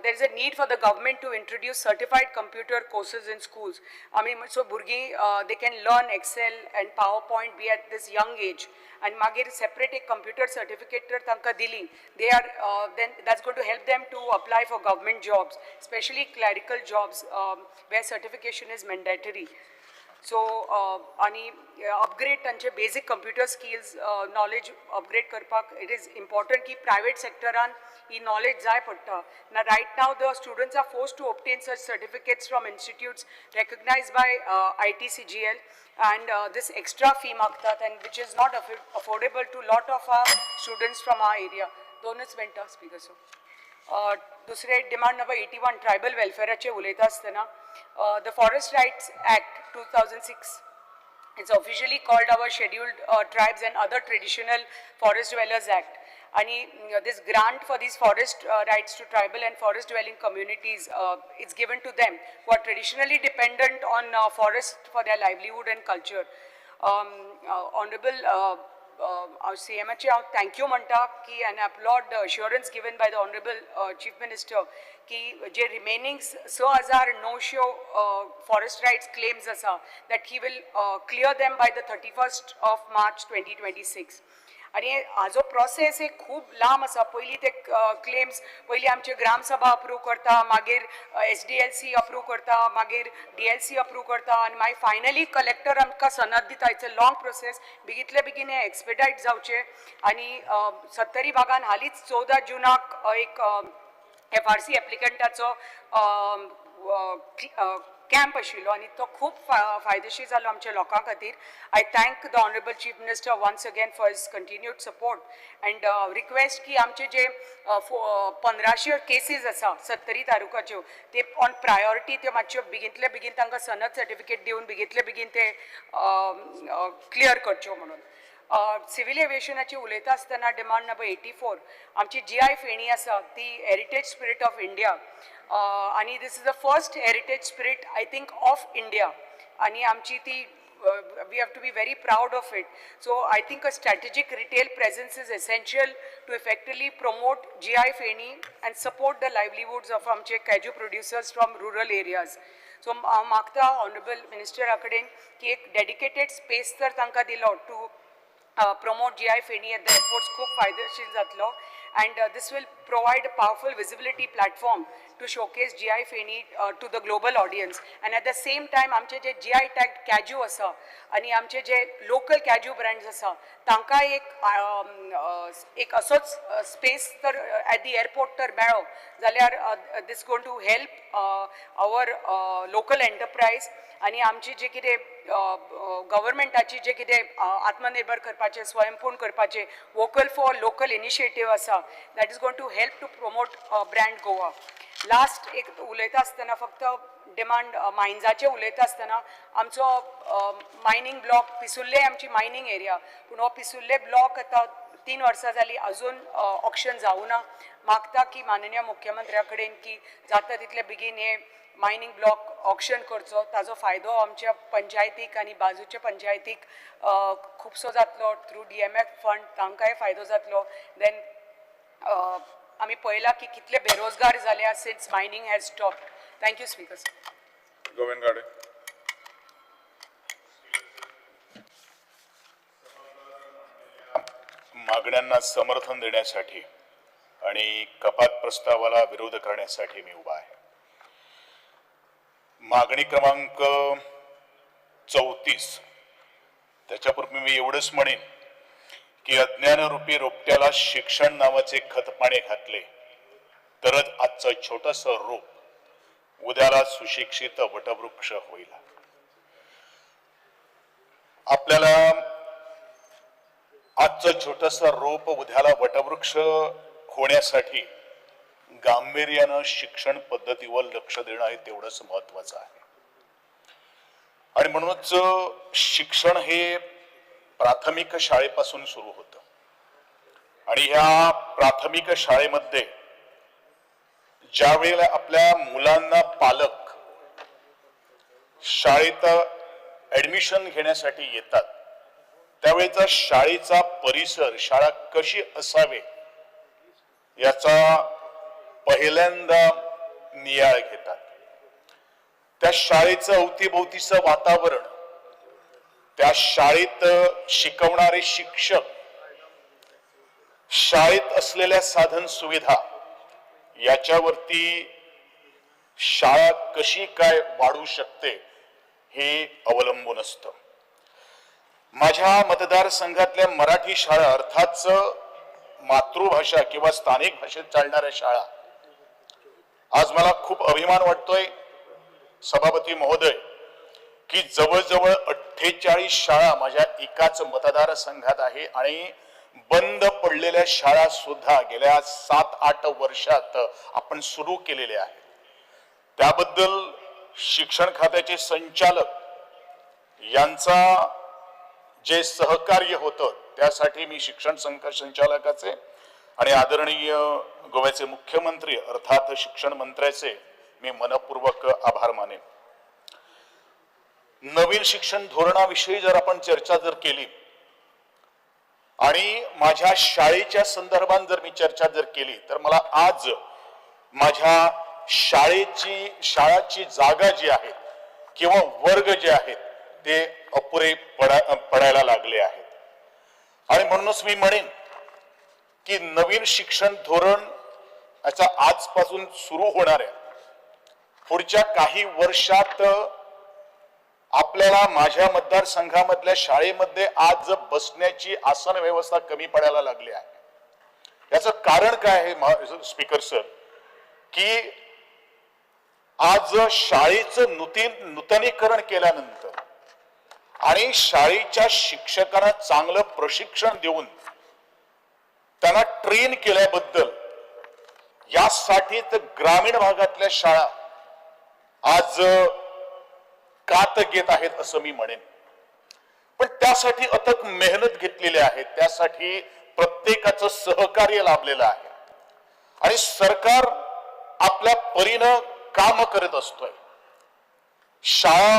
there is a need for the government to introduce certified computer courses in schools. आमी सो भुरगीं they can learn Excel and PowerPoint be at this young age आणि मागीर सेपरेट एक कम्प्युटर सर्टिफिकेट तर तांकां दिली they are then that's going to help them to apply for government jobs specially clerical jobs where certification is mandatory. So आणि अपग्रेड तांचे basic computer skills knowledge upgrade करपाक इट इज इम्पॉर्टंट की प्रायवेट सेक्टरान ही नॉलेज जाय पडटा ना right now the students are forced to obtain such certificates from institutes recognized by ITCGL and this extra fee मागतात and which is not affordable to lot of our students from our area. दोनच मिनटां स्पीकर सो दुसरे डिमांड नंबर 81 ट्रायबल वेलफेअराचे उलयता आसतना the forest rights act 2006 it's officially called our Scheduled Tribes and Other Traditional Forest Dwellers Act. And this grant for these forest rights to tribal and forest dwelling communities, it's given to them who are traditionally dependent on forest for their livelihood and culture. Honorable CMH, thank you Manta ki and applaud the assurance given by the Honorable Chief Minister ki je remaining 6,900 forest rights claims asa that he will clear them by the 31st of March 2026. आणि हाजो प्रोसेस एक खूब लांब आसा पयलीं ते क्लेम्स पयलीं आमचे ग्रामसभा अप्रूव करता मागीर SDLC अप्रूव करता मागीर DLC अप्रूव करता आनी मागीर फायनली कलेक्टर आमकां सनद दिता इट्स अ लॉंग प्रोसेस बेगीतले बेगीन हें एक्सपेडायट जावचें आनी 70 भागान हालींच 14 जुनाक एक FRC एप्लिकंटाचो कॅम्प आशिल्लो आनी तो खूब फायदेशीर जालो आमच्या लोकां खातीर. I thank the honourable chief minister once again for his continued support and request की आमचे जे 1500 केसीस आसा 70 तालुकाच्यो ते ऑन प्रायोरिटी त्यो मातश्यो बेगींतले बेगीन तांकां सनद सर्टिफिकेट दिवन बेगींतले बेगीन ते क्लियर करच्यो म्हणून. सिव्हिल एव्हिएशनाची उलयता आसतना डिमांड नंबर 84 आमची GI फेणी आसा ती हेरिटेज स्पिरीट ऑफ इंडिया आणि this is the first heritage spirit I think of India आणि आमची ती we have to be very proud of it. So I think a strategic retail presence is essential to effectively promote GI Feni and support the livelihoods of amche kaju producers from rural areas. So मागता honorable minister aकडे की एक dedicated space तर तांकां दिलो to promote GI Feni at the airports खूब फायदेशीर जातलो and this will provide a powerful visibility platform to showcase GI Feni to the global audience and at the same time आमचे जे GI tagged kaju आसा आणि आमचे जे local kaju brands आसा तांकां एक असोच space तर at the airport तर मेळो जाल्यार this going to help our local enterprise आणि आमची जे कितें गव्हर्मेंटाची जे कितें आत्मनिर्भर करपाचे स्वयंपूर्ण करपाचे वोकल फॉर लोकल इनिशिएटीव आसा that is going to help to promote brand Goa. Last एक उलयता आसतना फक्त डिमांड मायन्साचे उलयता आसतना आमचो मायनींग ब्लॉक पिसुल्ले आमची मायनींग एरिया पूण हो पिसुल्ले ब्लॉक आतां 3 वर्सां जालीं अजून ऑक्शन जावं ना. मागता की माननीय मुख्यमंत्र्या कडेन की जाता तितले बेगीन हे मायनींग ब्लॉक ऑक्शन करचो ताजो फायदो आमच्या पंचायतीक आनी बाजूच्या पंचायतीक खुबसो जातलो थ्रू DMF फंड तांकांय फायदो जातलो. देन आमी पळयलां की कितले बेरोजगार जाल्या since mining has stopped. Thank you speaker. Govind Gade. मागण्यांना समर्थन देण्यासाठी आणि कपात प्रस्तावाला विरोध करण्यासाठी मी उभा आहे. मागणी क्रमांक 34 त्याच्यापूर्वी मी एवढंच म्हणेन की अज्ञानरूपी रोपट्याला शिक्षण नावाचे खतपाणी घातले तरच आजचं छोटंसं रोप उद्याला सुशिक्षित वटवृक्ष होईल. आपल्याला आजचं छोटंसं रोप उद्याला वटवृक्ष होण्यासाठी गांभीर्यानं शिक्षण पद्धतीवर लक्ष देणं हे तेवढंच महत्वाचं आहे. आणि म्हणूनच शिक्षण हे प्राथमिक शाळेपासून सुरू होतं आणि ह्या प्राथमिक शाळेमध्ये ज्या वेळेला आपल्या मुलांना पालक शाळेत ऍडमिशन घेण्यासाठी येतात त्यावेळेचा शाळेचा परिसर शाळा कशी असावे याचा पहिल्यांदा नियाळ घेतात. त्या शाळेचं अवतीभोवतीचं वातावरण त्या शाळेत शिकवणारे शिक्षक शाळेत असलेल्या साधन सुविधा याच्यावरती शाळा कशी काय वाढू शकते हे अवलंबून असतं. माझ्या मतदारसंघातल्या मराठी शाळा अर्थातच मातृभाषा किंवा स्थानिक भाषेत चालणाऱ्या शाळा, आज मला खूप अभिमान वाटतोय सभापती महोदय की जवळजवळ 48 शाळा माझ्या एकाच मतदारसंघात आहे आणि बंद पडलेल्या शाळा सुद्धा गेल्या 7-8 वर्षात आपण सुरू केलेल्या आहेत. त्याबद्दल शिक्षण खात्याचे संचालक यांचा जे सहकार्य होतं त्यासाठी मी शिक्षण संचालकाचे आणि आदरणीय गोव्याचे मुख्यमंत्री अर्थात शिक्षण मंत्र्याचे मी मनपूर्वक आभार मानेन. नवीन शिक्षण धोरणाविषयी जर आपण चर्चा केली आणि माझ्या शाळेच्या संदर्भात जर मी चर्चा केली तर मला आज माझ्या शाळाची जागा जी आहे किंवा वर्ग जे आहेत ते अपुरे पडायला लागले आहेत. आणि म्हणूनच मी म्हणेन की नवीन शिक्षण धोरण याचा आजपासून सुरू होणाऱ्या पुढच्या काही वर्षात आपल्याला माझ्या मतदारसंघामधल्या शाळेमध्ये आज बसण्याची आसन व्यवस्था कमी पडायला लागली आहे. याचं कारण काय आहे स्पीकर सर, की आज शाळेचं नूतनीकरण केल्यानंतर आणि शाळेच्या शिक्षकांना चांगलं प्रशिक्षण देऊन त्यांना ट्रेन केल्याबद्दल यासाठी तर ग्रामीण भागातल्या शाळा आज कात घेत आहेत असं मी म्हणेन. पण त्यासाठी अथक मेहनत घेतलेली आहे, त्यासाठी प्रत्येकाचं सहकार्य लाभलेलं आहे आणि सरकार आपल्या परीनं काम करत असतोय. शाळा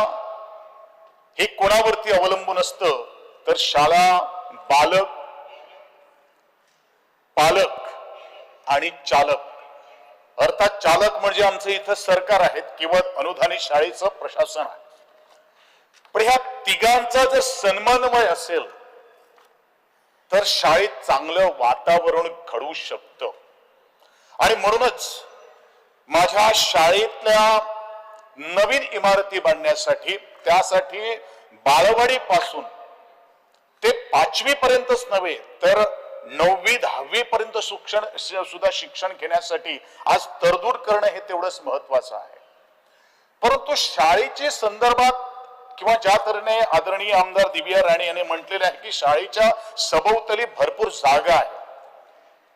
हे कोणावरती अवलंबून असतं तर शाळा बालक, पालक आणि चालक, अर्थात चालक म्हणजे आमचं इथं सरकार आहेत किंवा अनुदानित शाळेचं प्रशासन आहे. पण ह्या तिघांचा जर समन्वय असेल तर शाळेत चांगलं वातावरण घडू शकतं. आणि म्हणूनच माझ्या शाळेतल्या नवीन इमारती बांधण्यासाठी त्यासाठी बालवाडीपासून ते 5वी पर्यंतच नव्हे तर 9वी 10वी पर्यंत सुद्धा शिक्षण घेण्यासाठी आज तरतूद करणं हे तेवढंच महत्वाचं आहे. परंतु शाळेच्या संदर्भात किंवा ज्या तऱ्हेने आदरणीय आमदार दिव्या राणे यांनी म्हटलेले आहे की शाळेच्या सभोवताली भरपूर जागा आहे,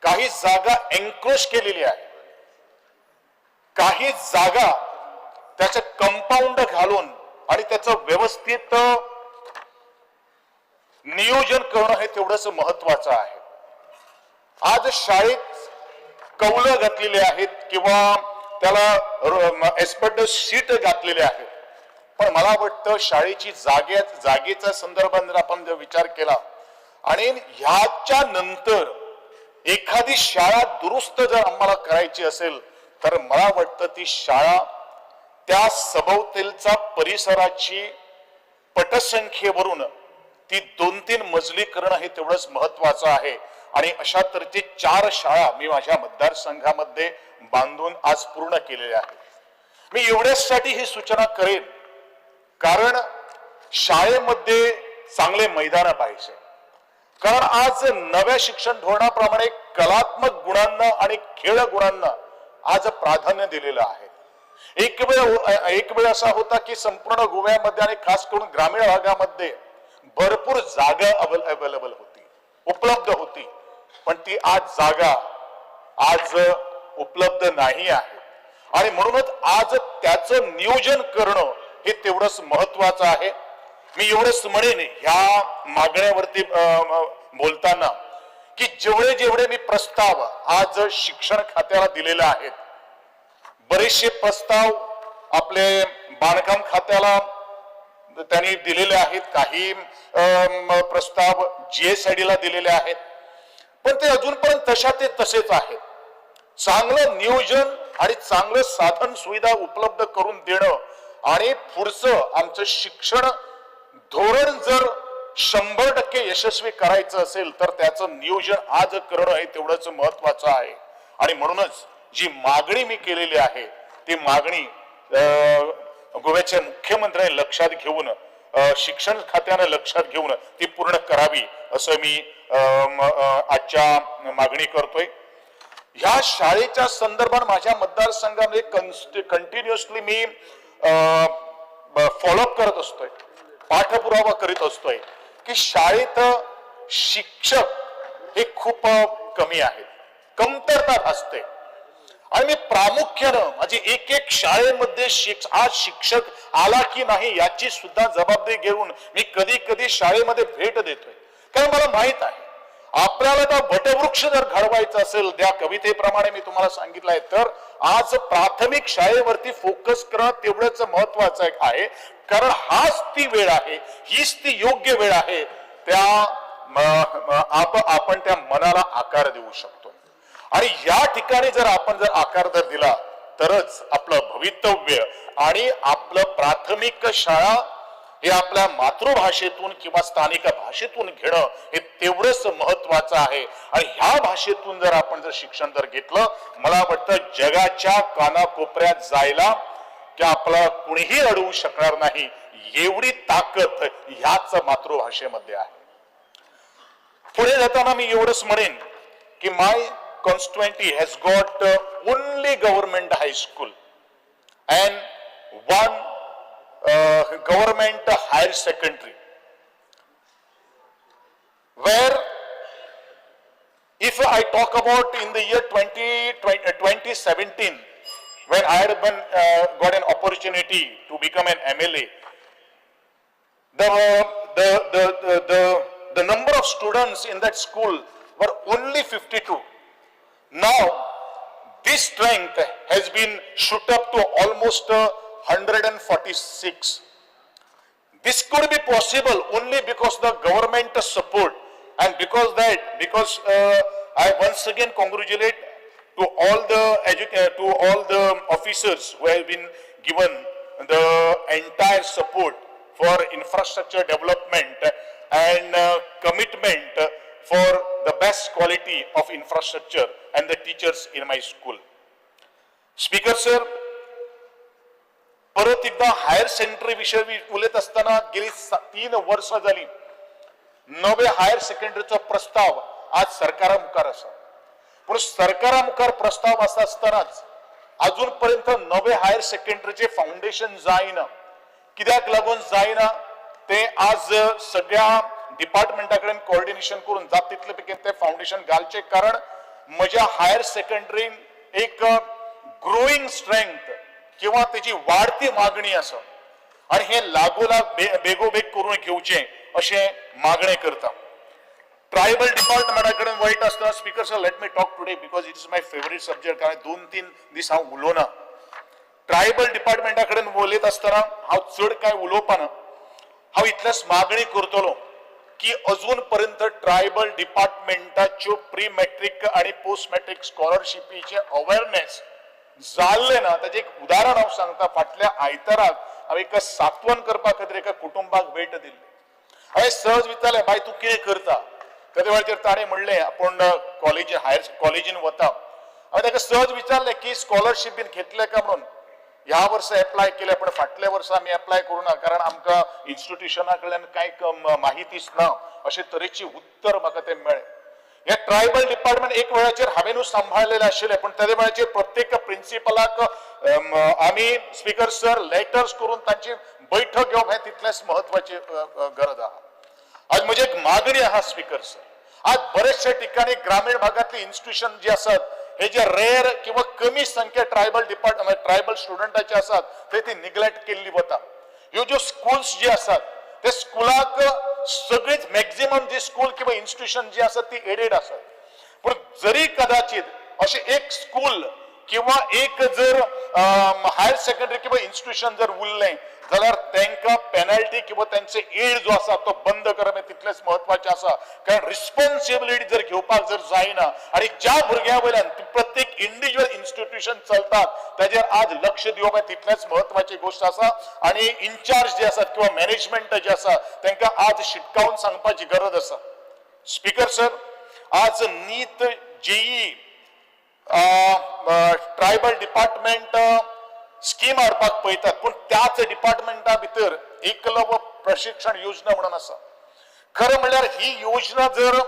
काही जागा एन्क्रोच केलेली आहे, काही जागा त्याचं कंपाऊंड घालून आणि त्याचं व्यवस्थित नियोजन करणं हे तेवढंच महत्वाचं आहे. आज शाळेत कौलं घातलेले आहेत किंवा त्याला एस्पेक्ट सीट घातलेले आहेत, पण मला वाटतं शाळेची जागेच्या संदर्भात जर आपण जर विचार केला आणि ह्याच्या नंतर एखादी शाळा दुरुस्त जर आम्हाला करायची असेल तर मला वाटतं ती शाळा त्या सभोवतालच्या परिसराची पटसंख्येवरून ती 2-3 मजली करणं हे तेवढंच महत्वाचं आहे. आणि अशा तऱ्हेचे 4 शाळा मी माझ्या मतदारसंघामध्ये बांधून आज पूर्ण केलेल्या आहेत. मी एवढ्यासाठी ही सूचना करेन कारण शाळेमध्ये चांगले मैदान पाहिजे. कारण आज नव्या शिक्षण धोरणाप्रमाणे कलात्मक गुणांना आणि खेळ गुणांना आज प्राधान्य दिलेलं आहे. एक वेळ असा होता की संपूर्ण गोव्यामध्ये आणि खास करून ग्रामीण भागामध्ये भरपूर जागा अवेलेबल होती, उपलब्ध होती, पण ती आज जागा आज उपलब्ध नाही आहे. आणि म्हणूनच आज त्याचं नियोजन करणं हे तेवढंच महत्वाचं आहे. मी एवढंच म्हणेन ह्या मागण्यावरती बोलताना की जेवढे मी प्रस्ताव आज शिक्षण खात्याला दिलेले आहेत, बरेचसे प्रस्ताव आपले बांधकाम खात्याला त्यांनी दिलेले आहेत, काही प्रस्ताव GSID ला दिलेले आहेत, पण ते अजूनपर्यंत तसेच आहेत. चांगलं नियोजन आणि चांगलं साधन सुविधा उपलब्ध करून देणं आणि पुढचं आमचं शिक्षण धोरण जर 100% यशस्वी करायचं असेल तर त्याचं नियोजन आज करणं हे तेवढंच महत्वाचं आहे. आणि म्हणूनच जी मागणी मी केलेली आहे ती मागणी गोव्याच्या मुख्यमंत्र्यांनी लक्षात घेऊन शिक्षण खात्यानं लक्षात घेऊन ती पूर्ण करावी असं मी आजच्या मागणी करतोय. ह्या शाळेच्या संदर्भात माझ्या मतदारसंघामध्ये कंटिन्युअसली मी फॉलोअप करत असतोय, पाठपुरावा करीत असतोय की शाळेत शिक्षक हे खूप कमी आहेत, कमतरता असते. आणि मी प्रामुख्यानं माझी एक शाळेमध्ये आज शिक्षक आला की नाही याची सुद्धा जबाबदारी घेऊन मी कधी कधी शाळेमध्ये भेट देतोय. कारण मला माहित आहे आपल्याला तर वटवृक्ष जर घडवायचं असेल, त्या कवितेप्रमाणे मी तुम्हाला सांगितलंय, तर आज प्राथमिक शाळेवरती फोकस करणं तेवढंच महत्वाचं आहे. कारण हाच ती वेळ आहे, हीच ती योग्य वेळ आहे त्या आपण त्या मनाला आकार देऊ शकतो. आणि या ठिकाणी जर आपण आकार दिला तरच आपलं भवितव्य आणि आपलं प्राथमिक शाळा हे आपल्या मातृभाषेतून किंवा स्थानिक भाषेतून घेणं हे तेवढंच महत्वाचं आहे. आणि ह्या भाषेतून जर आपण शिक्षण घेतलं, मला वाटतं जगाच्या कानाकोपऱ्यात जायला की आपला कुणीही अडवू शकणार नाही, एवढी ताकद ह्याच मातृभाषेमध्ये आहे. पुढे जाताना मी एवढंच म्हणेन की माय constituency has got only government high school and one government higher secondary, where if I talk about in the year 2017 when I had got an opportunity to become an MLA, the number of students in that school were only 52. Now this strength has been shoot up to almost 146. This could be possible only because the government support, and because I once again congratulate to all the officers who have been given the entire support for infrastructure development and commitment for the best quality of infrastructure and the teachers in my school. Speaker sir, परत एकदा हायर सेकंडरी विषयी बोलत असताना गेली 3 वर्ष झाली नवे हायर सेकंडरीचा प्रस्ताव आज सरकारामुखार असा. पण सरकारामुखार प्रस्ताव असा असतानाच अजूनपर्यंत नवे हायर सेकंडरीचे फाउंडेशन जाईना. कित्याक लागून जाईना ते आज सगळ्या डिपार्टमेंटाकडे कोऑर्डिनेशन करून जात तितले ते फाउंडेशन घालचे. कारण माझ्या हायर सेकंडरी एक ग्रोईंग स्ट्रेंथ किंवा त्याची वाढती मागणी असा आणि हे लागोलाग बेगोबेग करून घेवचे असे मागणे करता. ट्रायबल डिपार्टमेंटाकडे वयत असताना speaker sir, let me talk today because it is my favourite subject. कारण 2-3 दीस हांव उलोवना. ट्रायबल डिपार्टमेंटाकडे उलयत असताना हांव चड काय उलोवपाना. हांव इतलेच मागणी करतलो की अजूनपर्यंत ट्रायबल डिपार्टमेंटाच्यो प्री मॅट्रिक आणि पोस्ट मॅट्रिक स्कॉलरशिपीचे अवेअरनेस जाल्ले ना. ताचे एक उदाहरण हांव सांगता. फाटल्या आयताराक हांव एका सांत्वन करपा खातीर एका कुटुंबाक भेट दिल्ली. हांवें सहज विचारलें, बाय तूं कितें करता? त्या वेळाचेर ताणें म्हणलें आपण हायर कॉलेजीन वता. हांवें ताका सहज विचारलें की स्कॉलरशीप बीन घेतले का म्हणून. ह्या वर्सा एप्लाय केले पण फाटल्या वर्सा आमी एप्लाय करूना कारण आमकां इन्स्टिट्युशना कडल्यान कांय माहितीच ना अशे तरेची उत्तर म्हाका ते मेळ्ळे. हे ट्रायबल डिपार्टमेंट एक वेळाचेर हांवेनूच सांभाळलेले आशिल्ले पण त्या वेळाचेर प्रत्येक प्रिन्सिपलाक आमी स्पीकर सर लेटर्स करून तांची बैठक घेवप हे तितलेच महत्वाची गरज आहा. आज म्हजी एक मागणी आहा स्पीकर सर. आज बरेचशे ठिकाणी ग्रामीण भागातली इन्स्टिट्यूशन जी आसात हे जे रेअर किंवा कमी संख्या ट्रायबल स्टुडंटाचे असतात ते निग्लेक्ट केल्ली वता. ह्यो ज्यो स्कूल्स जे असतात ते स्कूलाक सगळीच मॅक्झिमम जी स्कूल किंवा इन्स्टिट्यूशन जी असतात ती एडेड असतात. पण जरी कदाचित असे एक स्कूल किंवा एक जर हायर सेकंडरी किंवा इन्स्टिट्यूशन जर उरलें जाल्यार तांकां पेनल्टी किंवा त्यांचे एड जो आसा तो बंद करप हे तितलेच महत्वाचे आसा. कारण रिस्पॉन्सिबिलिटी जर घेवपाक जर जायना आणि ज्या भुरग्यां वयल्यान प्रत्येक इंडिव्हिज्युअल इन्स्टिट्यूशन चलतात ताजेर आज लक्ष दिवप हे तितलेच महत्वाची गोष्ट आसा. आणि इन्चार्ज जे आसात किंवा मॅनेजमेंट जे आसा तांकां आज शिटकावून सांगपाची गरज आसा. स्पीकर सर, आज नीट जेई ट्रायबल डिपार्टमेंट स्कीम हाडपाक पळयतात पूण त्याच डिपार्टमेंटा भितर एकलव्य प्रशिक्षण योजना म्हणून आसा. खरं म्हणल्यार ही योजना जर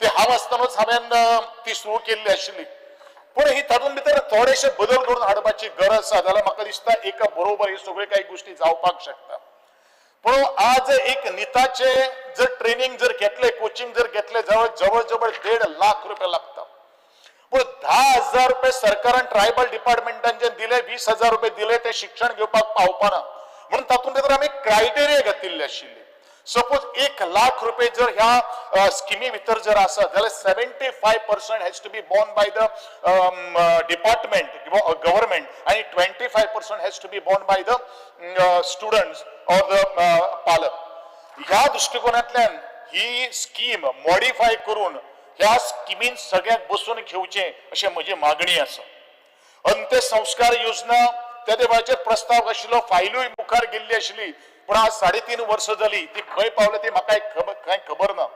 ते हांव आसतनाच हांवें ती सुरू केल्ली आशिल्ली पूण ही तातूंत भितर थोडेशे बदल करून हाडपाची गरज आसा जाल्यार म्हाका दिसता एका बरोबर ह्यो सगळ्यो काही गोश्टी जावपाक शकता. पूण आज एक निताचे जर ट्रेनिंग जर घेतले कोचिंग जर घेतले जवळ जवळ 1.5 लाख रुपये लागता. पूण 10,000 रुपये सरकारान ट्रायबल डिपार्टमेंटांचे दिले 20,000 रुपये दिले ते शिक्षण घेवपाक पावपाना म्हणून तातूंत भितर आमी क्रायटेरिया घातिल्ले आशिल्ले. सपोज 1 लाख रुपये जर ह्या स्किमी भितर जर आसत जाल्यार 75% has to be borne by the department किंवा गव्हर्नमेंट आणि 25% has to be borne by the students or the पालक. ह्या दृष्टिकोनांतल्यान ही स्कीम मॉडिफाय करून ह्या स्किमीन सगळ्यांक बसून घेवचे अशी म्हजी मागणी आसा. अंत्यसंस्कार योजना त्या वेळाचेर प्रस्ताव आशिल्लो फायलूय मुखार गेल्ली आशिल्ली पूण आज 3.5 वर्सां जाली ती खंय पावली ती म्हाका कांय खबर ना.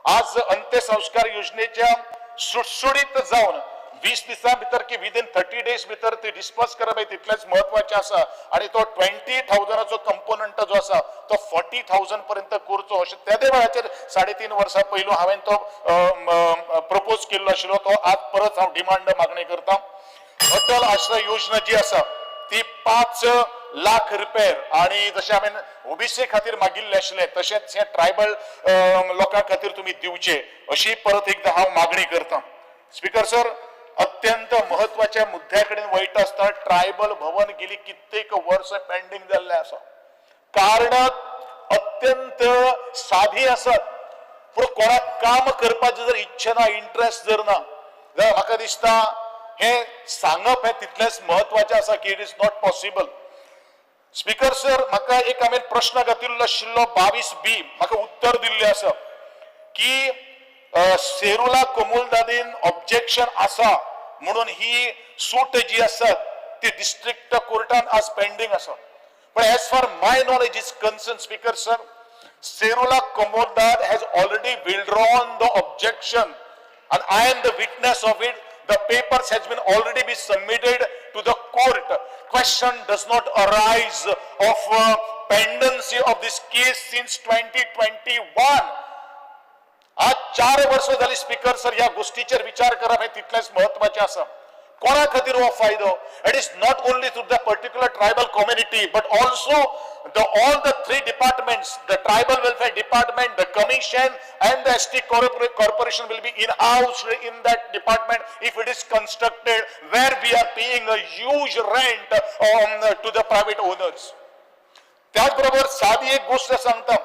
आज अंत्यसंस्कार योजनेच्या सुटसुडीत जावन 20 दिसां भितर की विदीन 30 डेज भितर ती डिस्पर्स करप हे तितलेंच म्हत्वाचें आसा आनी तो 20,000चो कंपोनंट जो आसा तो 40,000 पर्यंत करचो अशें त्या वेळाचेर 3.5 वर्सां पयलू हांवें तो प्रपोज केल्लो आशिल्लो तो आज परत हांव डिमांड मागणी करता. अटल आश्रय योजना जी आसा ती 5 लाख रुपये आणि जशें हांवें ओबीसी खातीर मागिल्लें आशिल्लें तशेंच हे ट्रायबल लोकां खातीर तुमी दिवचे अशी परत एकदा हांव मागणी करता. स्पीकर सर, अत्यंत महत्वाच्या मुद्द्या कडेन वयता आसतना ट्रायबल भवन गेली कित्येक वर्स पेंडिंग जाल्लें आसा. कारणां अत्यंत सादी आसात पूण कोणाक काम करपाची जर इच्छा ना इंट्रस्ट जर ना जाल्यार म्हाका दिसता हे सांगप हे तितलेंच महत्वाचें आसा की it is not possible. Speaker sir, म्हाका एक हांवें प्रश्न घातिल्लो आशिल्लो 22B म्हाका उत्तर दिल्लें आसा की सेरुला कोमुलदादीन ऑब्जेक्शन आसा म्हणून ही सूट जी आसा ती डिस्ट्रिक्ट कोर्टान आज पेंडिंग आसा. पण as far my knowledge is concern speaker sir, Serula कोमुलदाद has already withdrawn the objection and I am the witness of it. The papers has been already been submitted to the court. Question does not arise of pendency of this case since 2021. आज 4 वर्ष झाली स्पीकर सर ह्या गोष्टीचेर विचार करप हे तितलेच महत्वाचे आसा. कोणा खातीर हो फायदो? It is not only to the particular tribal community but also all the 3 departments, the tribal welfare department, the commission and the ST corporation will be in-house in that department if it is constructed where we are paying a huge rent to the private owners. त्याचबरोबर साधी एक गोष्ट सांगता.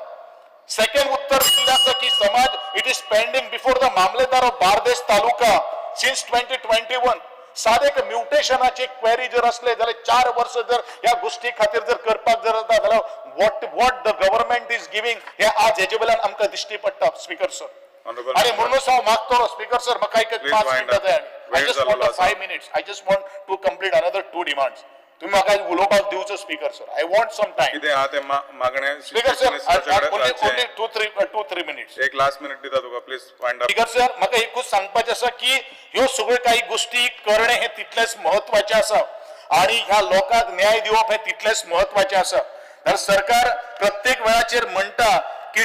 सेकंड उत्तर दिलं असं की समाज it is pending before the मामलेदार ऑफ बार्देस तालुका सिन्स 2021. साधे एक म्युटेशनाची क्वेरी जर असले जाल्यार 4 वर्ष जर या गोष्टी खातीर जर करपाक जर जाता जाल्यार what the government is giving हे आज हेजे वेल्यान आमकां दिश्टी पडटा स्पीकर सर. आणि म्हणूनच हांव मागतो स्पीकर सर म्हाका एक 5 मिनिटां जाय. I just want 5 minutes. I just want to complete another 2 demands. तुम्ही म्हाका उलोवपाक दिवचो speaker sir. I want some time. कितें आहा ते मागणे स्पीकर सर ओनली 2-3 मिनिट्स. एक लास्ट मिनिट दिता तुका please wind up. Speaker sir म्हाका एकूच सांगपाचें आसा की ह्यो सगळ्यो काही गोष्टी करणे हे तितलेच महत्वाचे आसा आणि ह्या लोकांक न्याय दिवप हे तितलेच महत्वाचे आसा. तर सरकार प्रत्येक वेळाचेर म्हणटा की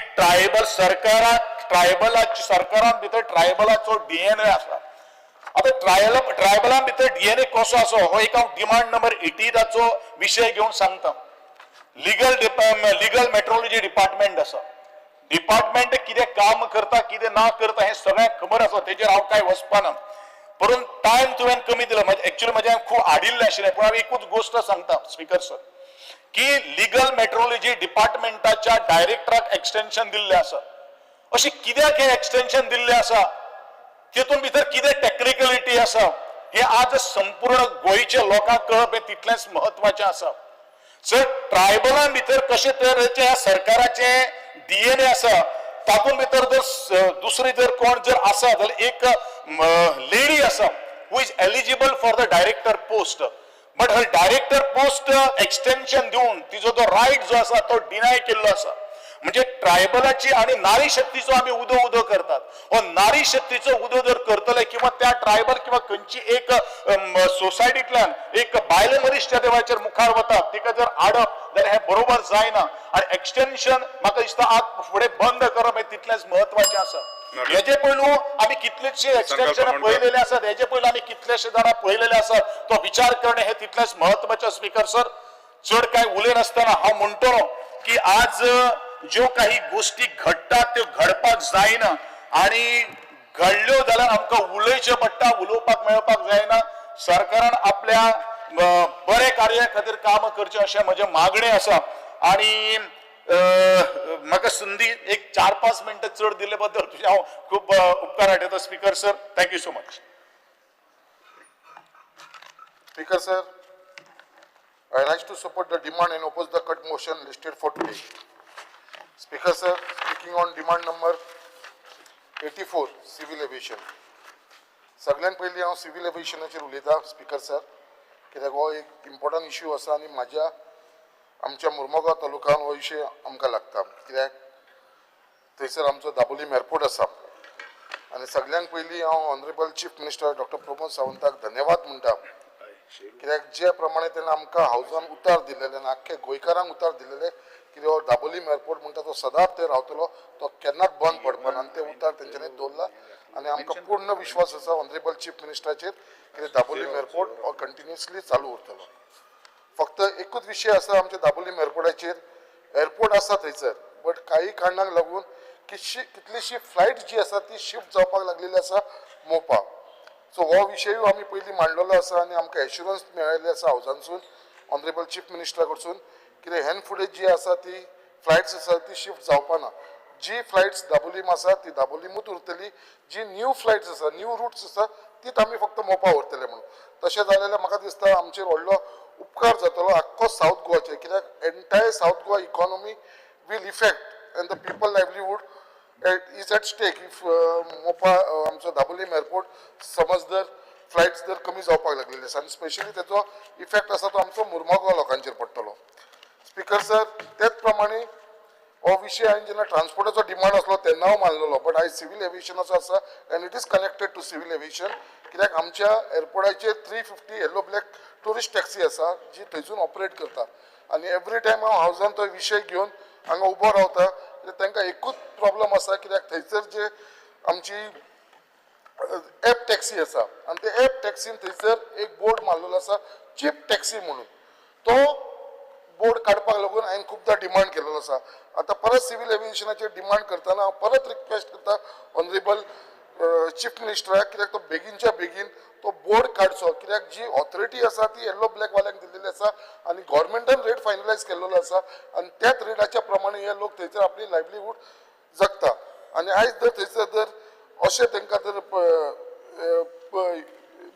सरकारान भितर ट्रायबलाचो डीएनए आसा. आता ट्रायबलां भितर डीएनए कसो आसो हो एक हांव डिमांड नंबर 18 विषय घेवन सांगता. लीगल मेट्रोलॉजी डिपार्टमेंट आसा. डिपार्टमेंट कितें काम करता कितें ना करता हे सगळ्यांक खबर आसा तेजेर हांव कांय वचपाना. परंतु टायम तुवें कमी दिलो. एक्चुअली म्हज्यान खूब आडिल्लें आशिल्लें पूण हांव एकूच गोष्ट सांगता स्पीकर सर की लीगल मेट्रोलॉजी डिपार्टमेंटाच्या डायरेक्टराक एक्सटेन्शन दिल्लें आसा. अशें कित्याक हे एक्सटेन्शन दिल्लें आसा तितून भितर कितें टेक्निकलिटी आसा हे आज संपूर्ण गोंयच्या लोकांक कळप हे तितलेंच महत्वाचें आसा. सर ट्रायबलां भितर कशे तरेचे सरकाराचे डीएनए आसा तातूंत भितर जर दुसरी जर कोण जर आसा जाल्यार एक लेडी आसा who is eligible for the director post but her director post extension दिवन तिजो जो रायट जो आसा तो डिनाय केल्लो आसा. म्हणजे ट्रायबलाची आणि नारी शक्तीचो आम्ही उदो उदो करतात हो नारी शक्तीचो उदो जर करतले किंवा त्या ट्रायबल किंवा खंयची एक सोसायटींतल्यान एक बायल मनीस त्या देवाचेर मुखार वता तिका जर आडप जाल्यार हे बरोबर जायना आणि एक्सटेन्शन म्हाका दिसता आज फुडें बंद करप हे तितलेंच म्हत्वाचें आसा हेजे पयलू आमी कितलेशे एक्सटेन्शन पळयलेले आसात हेजे पयलू आमी कितलेशे जाणां पळयलेले आसात तो विचार करणे हे तितलेंच म्हत्वाचें स्पीकर सर चड काय उलयनासतना हांव म्हणटलो की आज ज्यो काही गोष्टी घडटात त्यो घडपाक जायना आणि घडल्यो जाल्यार आमकां उलयचें पडटा उलोवपाक मेळपाक जायना सरकारान आपल्या बरे कार्या खातीर काम करचें अशें म्हजें मागणें आसा आणि म्हाका संदी एक 4-5 मिनटां चड दिले बद्दल तुझे हांव खूब उपकार आठयता speaker sir thank you so much Speaker sir, I rise to support the demand and oppose the cut motion listed for today. Speaker sir, speaking on demand number 84, civil aviation. सगळ्यात पयलीं हांव सिव्हिल एविएशनाचेर उलयतां स्पीकर सर कित्याक हो एक इम्पॉर्टंट इश्यू आसा आनी आमच्या मुर्मुगांव तालुक्यान हो विशय आमकां लागता कित्याक थंयसर आमचो दाबोलीम एअरपोर्ट आसा आनी सगळ्यात पयलीं हांव honourable chief minister doctor Pramod सावंताक धन्यवाद म्हणटा कित्याक जे प्रमाणे तेणें आमकां हावजान उतार दिलेले आनी आख्खे गोंयकारांक उतार दिलेले की हो दाबोलीम एअरपोर्ट म्हणटा तो सदांच थंय रावतलो तो केन्नाच बंद पडपाना आनी ते उतार तेंच्यांनी दवरला आनी आमकां पूर्ण विश्वास आसा ऑनरेबल चीफ मिनिस्टराचेर की दाबोलीम एअरपोर्ट हो कंटिन्युअसली चालू उरतलो फक्त एकूच विशय आसा आमच्या दाबोलीम एअरपोर्टाचेर एअरपोर्ट आसा थंयसर बट काही कारणांक लागून कितलीशी फ्लायट जी आसा ती शिफ्ट जावपाक लागलेली आसा मोपा सो हो विशयूय आमी पयलीं मांडलेलो आसा आनी आमकां एश्युरन्स मेळिल्ले आसा हावजानसून ऑनरेबल चीफ मिनिस्टरा कडसून कितें हेन फुडें जी आसा ती फ्लायट्स आसा ती शिफ्ट जावपाना जी फ्लायट्स दाबोलीम आसा ती दाबोलीमूच उरतली जी न्यू फ्लायट्स आसा न्यू रूट्स आसा तीच आमी फक्त मोपा व्हरतले म्हणून तशें जाल्यार म्हाका दिसता आमचेर व्हडलो उपकार जातलो आख्खो सावथ गोवाचेर कित्याक entire South Goa economy will effect and the people livelihood is at stake if मोपा आमचो दाबोलीम एअरपोर्ट समज जर फ्लायट्स जर कमी जावपाक लागलेले आसा आनी स्पेशली तेचो इफेक्ट आसा तो आमचो मुर्मुगांव लोकांचेर पडटलो स्पीकर सर तेच प्रमाणे हो विशय हांवें जेन्ना ट्रान्सपोर्टाचो डिमांड आसलो तेन्ना हांव मानलेलो बट आयज सिव्हील एविएशनाचो आसा and it is connected to civil aviation कित्याक आमच्या एअरपोर्टाचेर 350 येलो ब्लॅक टुरिस्ट टॅक्सी आसा जी थंयसून ऑपरेट करता आनी एवरी टायम हांव हावजान तो विशय घेवन हांगा उबो रावता तांकां एकूच प्रॉब्लम आसा कित्याक थंयसर जे आमची एप टॅक्सी आसा आनी ते एप टॅक्सीन थंयसर एक बोर्ड मारलेलो आसा चीप टॅक्सी म्हणून तो बोर्ड काडपाक लागून हांवें खुबदां डिमांड केलेलो आसा आतां परत सिव्हील एविएशनाचेर डिमांड करतना हांव परत रिक्वेस्ट करता ऑनरेबल चीफ मिनिस्टराक कित्याक तो बेगीनच्या बेगीन तो बोर्ड काडचो कित्याक जी ऑथॉरिटी आसा ती येलो ब्लॅक वाल्यांक दिल्लेली आसा आनी गव्हर्मेंटान रेट फायनलायज केल्लो आसा आनी त्याच रेटाच्या प्रमाणे हे लोक थंयसर आपली लायव्हलीहूड जगता आनी आयज जर थंयसर जर अशें तांकां जर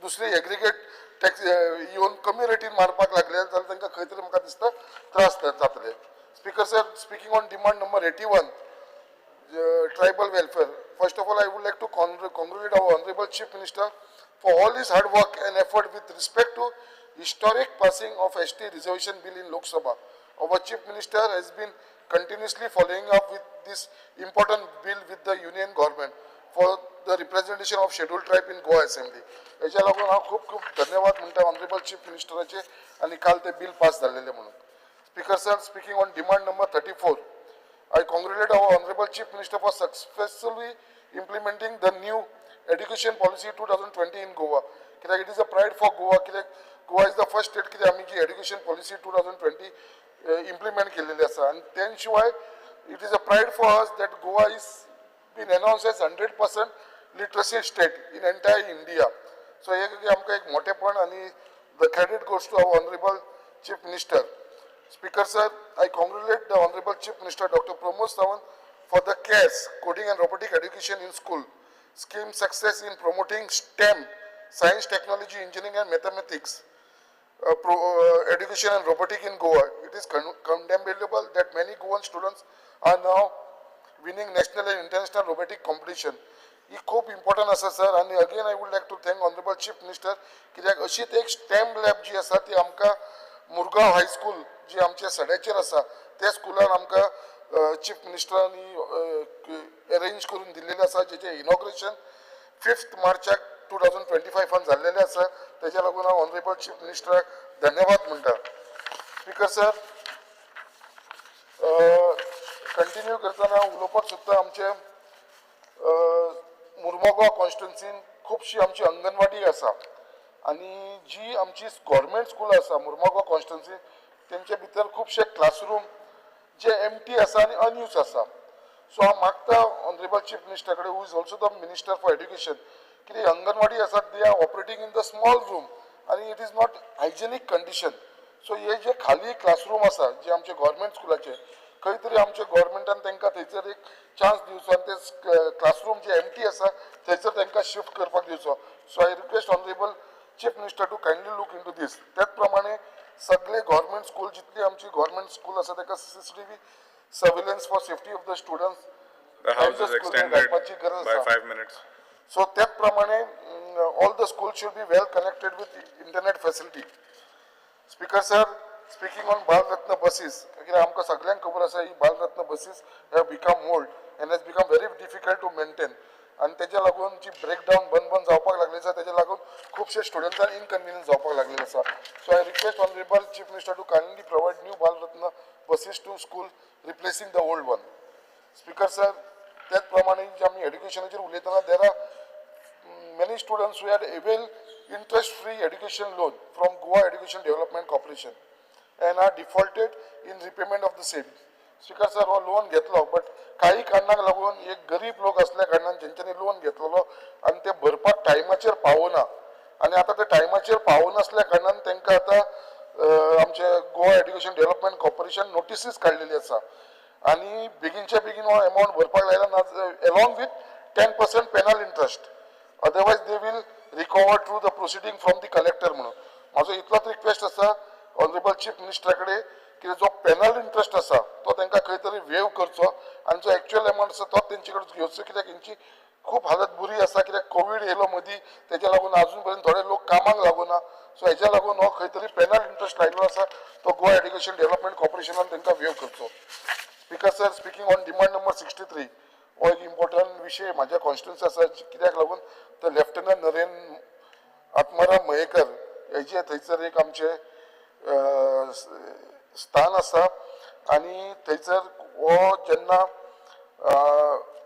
दुसरी एग्रिगेट टॅक्स येवन कमी रेटीन मारपाक लागले जाल्यार तांकां खंय तरी म्हाका दिसता त्रास जातले speaker sir speaking on demand number 81 tribal welfare. First of all, I would like to congratulate our Honorable Chief Minister for all his hard work and effort with respect to historic passing of ST reservation bill in Lok Sabha. Our Chief Minister has been continuously following up with this important bill with the Union government for the representation of scheduled tribe in Goa Assembly. हेच्या लागून हांव खूब खूब धन्यवाद म्हणटा ऑनरेबल चीफ मिनिस्टराचे आनी काल ते बिल पास जाल्लेले म्हणून speaker sir speaking on demand number 34 I congratulate our Honorable Chief Minister for successfully implementing the new education policy 2020 in Goa. It is a pride for Goa. Goa is the first state that we education policy 2020 implement केलेली आसा. And then it is a pride for us that Goa is been announced as 100% literacy state in entire India. So हे आमकां एक मोठेपण आणि the credit goes to our Honorable Chief Minister. Speaker sir, I congratulate the Honorable Chief Minister Dr. Pramod Sawant for the CARES, Coding and Robotic Education in School, scheme success in promoting STEM, Science, Technology, Engineering and Mathematics, education and robotic in Goa. It is commendable that many Goan students are now winning national and international robotic competition. ही खूप इम्पॉर्टंट आसा सर आनी again I would like to thank honourable chief minister कित्याक अशीच एक स्टेम लॅब जी आसा ती आमकां मुरगांव हायस्कूल जी आमच्या सड्याचेर आसा त्या स्कुलान आमकां चीफ मिनिस्टरांनी अरेंज करून दिल्लेले आसा, जेचे इनॉग्रेशन 5 मार्चाक 2025 जाल्लेले आसा. तेच्या लागून हांव ऑनरेबल चीफ मिनिस्टराक धन्यवाद म्हणटा. स्पीकर सर, कंटिन्यू करतना उलोवपाक सोदता. आमचे मुर्मुगांव कॉन्स्टिट्युन्सीन खुबशी आमची अंगणवाडी आसा आनी जी आमची गव्हर्मेंट स्कूल आसा मुर्मुगांव कॉन्स्टिट्युन्सीन, तेंचे भितर खुबशे क्लासरूम जे एम्प्टी आसा आनी अनयूज आसा. सो हांव मागता ऑनरेबल चीफ मिनिस्टर कडेन, who is also the minister for education, की अंगणवाडी आसात they are operating in the small room आनी it is not hygienic condition. So हे जे खाली क्लासरूम आसा जे आमचे गव्हर्मेंट स्कुलाचे, खंय तरी आमच्या गव्हर्मेंटान तांकां थंयसर एक चान्स दिवचो आनी ते क्लासरूम जे एम्प्टी आसा थंयसर तांकां शिफ्ट करपाक दिवचो. So I request honourable chief minister to kindly look in to this. त्याच प्रमाणे सगळे गव्हर्मेंट स्कूल, जितली आमची गव्हर्मेंट स्कूल आसा ताका CCTV surveillance for safety of the students The house is extended by 5 minutes. So त्याच प्रमाणे all the school should be well connected with internet facility. Speaker sir, speaking on Balratna buses, कित्याक आमकां सगळ्यांक खबर आसा ही Balratna buses have become old and has become very difficult to maintain. आनी तेच्या लागून जी ब्रेकडावन बंद जावपाक लागली आसा, तेच्या लागून खुबशे स्टुडंट्सांक इनकन्विनियन्स जावपाक लागलेले आसा. So I request honourable chief minister to kindly provide new Balratna buses to school replacing the old one. Speaker sir, त्याच प्रमाणे जे आमी एड्युकेशनाचेर उलयतना there are many students who had availed interest-free education loan from Goa Education Development Corporation and are defaulted in repayment of the same. Speaker sir, हो लोन घेतलो, बट काही कारणाक लागून एक गरीब लोक असल्या कारणान जेंच्यांनी लोन घेतलेलो आणि ते भरपाक टायमाचेर पावना आणि आता ते टायमाचेर पावनासल्या कारणान तांकां आता आमचे Goa education development corporation notices काडलेली आसा आणि बेगीनच्या बेगीन हो अमाउंट भरपाक लायला along with 10% penal interest. Otherwise they will recover through the proceeding from the collector. म्हणून माझो इतलोच रिक्वेस्ट आसा ऑनरेबल चीफ मिनिस्टरा कडेन की जो पेनल इंटरेस्ट आसा तो तांकां खंय तरी वेव करचो आनी जो एक्चुअल अमाउंट आसा तो तेंचे कडेन घेवचो, कित्याक हेंची खूब हालत बुरी आसा. कित्याक कोवीड येयलो मदीं, तेच्या लागून अजून पर्यंत थोडे लोक कामाक लागूना. सो हेच्या लागून हो खंय तरी पेनल इंटरेस्ट लायिल्लो आसा तो गोवा एड्युकेशन डेव्हलपमेंट कॉर्पोरेशनान तांकां वेव करचो. Speaker sir, speaking on demand number 63, हो एक इम्पॉर्टंट विशय म्हाज्या कॉन्स्टिट्युन्सी आसा, कित्याक लागून तर लेफ्टनंट नरेन आत्माराम मयेकर हेजे थंयसर एक आमचे स्थान आसा आनी थंयसर हो जेन्ना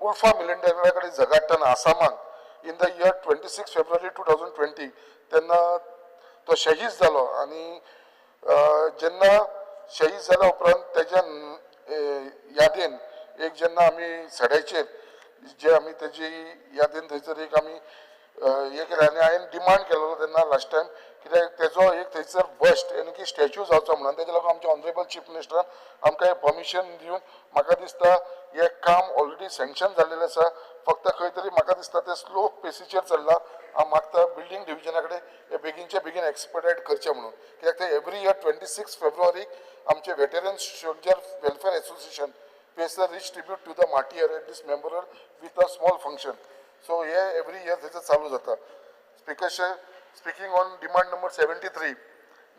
उल्फा मिलिंडरा कडेन झगडटना आसामान इन द इयर 26 फेब्रुवारी 2020 तेन्ना तो शहीद जालो आनी जेन्ना शहीद जाल्या उपरांत तेज्या यादीन एक जेन्ना आमी सड्याचेर जे आमी तेजी यादीन थंयसर एक आमी हे केलें आनी हांवें डिमांड केलेलो तेन्ना लास्ट टायम, कित्याक तेजो एक थंयसर बस्ट यानी की स्टॅच्यू जावचो म्हणून. तेच्या लागून आमच्या ऑनरेबल चीफ मिनिस्टरान आमकां हें परमिशन दिवन म्हाका दिसता हें काम ऑलरेडी सँक्शन जाल्लेलें आसा, फक्त खंय तरी म्हाका दिसता तें स्लो पेसीचेर चल्लां. हांव मागता बिल्डींग डिविजना कडेन हे बेगीनचे बेगीन एक्सपर्टायट करचें म्हणून, कित्याक ते एवरी इयर 26 फेब्रुवारीक आमचे veterans soldier welfare association pays a rich tribute to the martyr at this memorial with a small function. So here every year this is चालू जाता. Speaker, speaking on demand number 73,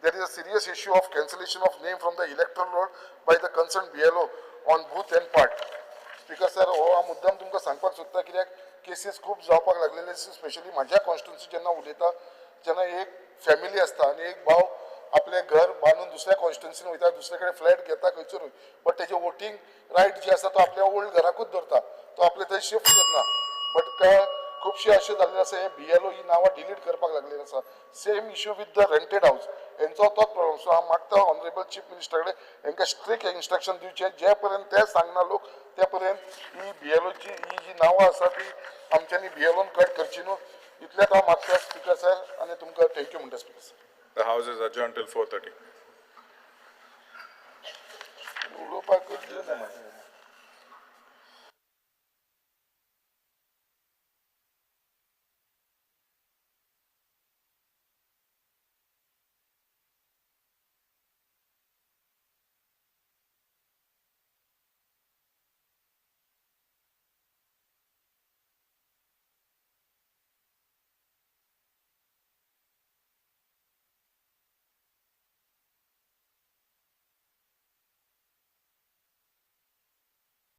there is a serious issue of cancellation of name from the electoral roll by the concerned BLO on booth and part. Speaker sir, हो हा मुद्दाम तुमकां सांगपाक सोदता, कित्याक केसीस खूब जावपाक लागलेले, स्पेशली म्हाज्या कॉन्स्टिट्युन्सी जेन्ना उलयता जेन्ना एक फॅमिली आसता आनी एक भाव आपले घर बांदून दुसऱ्या कॉन्स्टिट्युन्सीन वयता, दुसरे कडेन फ्लॅट घेता खंयसरूय, बट तेजे वोटींग रायट जे आसा तो आपल्या ओल्ड घराकूच धरता, तो आपले थंय शिफ्ट करना. बट खुबशे अशें जाल्लें आसा हे BLO ही नांवां डिलीट करपाक लागलेली आसा. Same issue with the rented house, हेंचो तोच प्रॉब्लम. सो हांव मागता ऑनरेबल चीफ मिनिस्टर कडेन हेंकां स्ट्रिक्ट इंस्ट्रक्शन दिवचे, जे पर्यंत ते सांगना लोक ते पर्यंत ही BLOची ही जी नांवां आसा ती आमच्यांनी BLOन कट करची न्हू. इतलेंच हांव मागता स्पीकर सर, आनी तुमकां थँक्यू म्हणटा speaker sir. The house is adjourned till 4:30. उलोवपाकूच दिना म्हाका.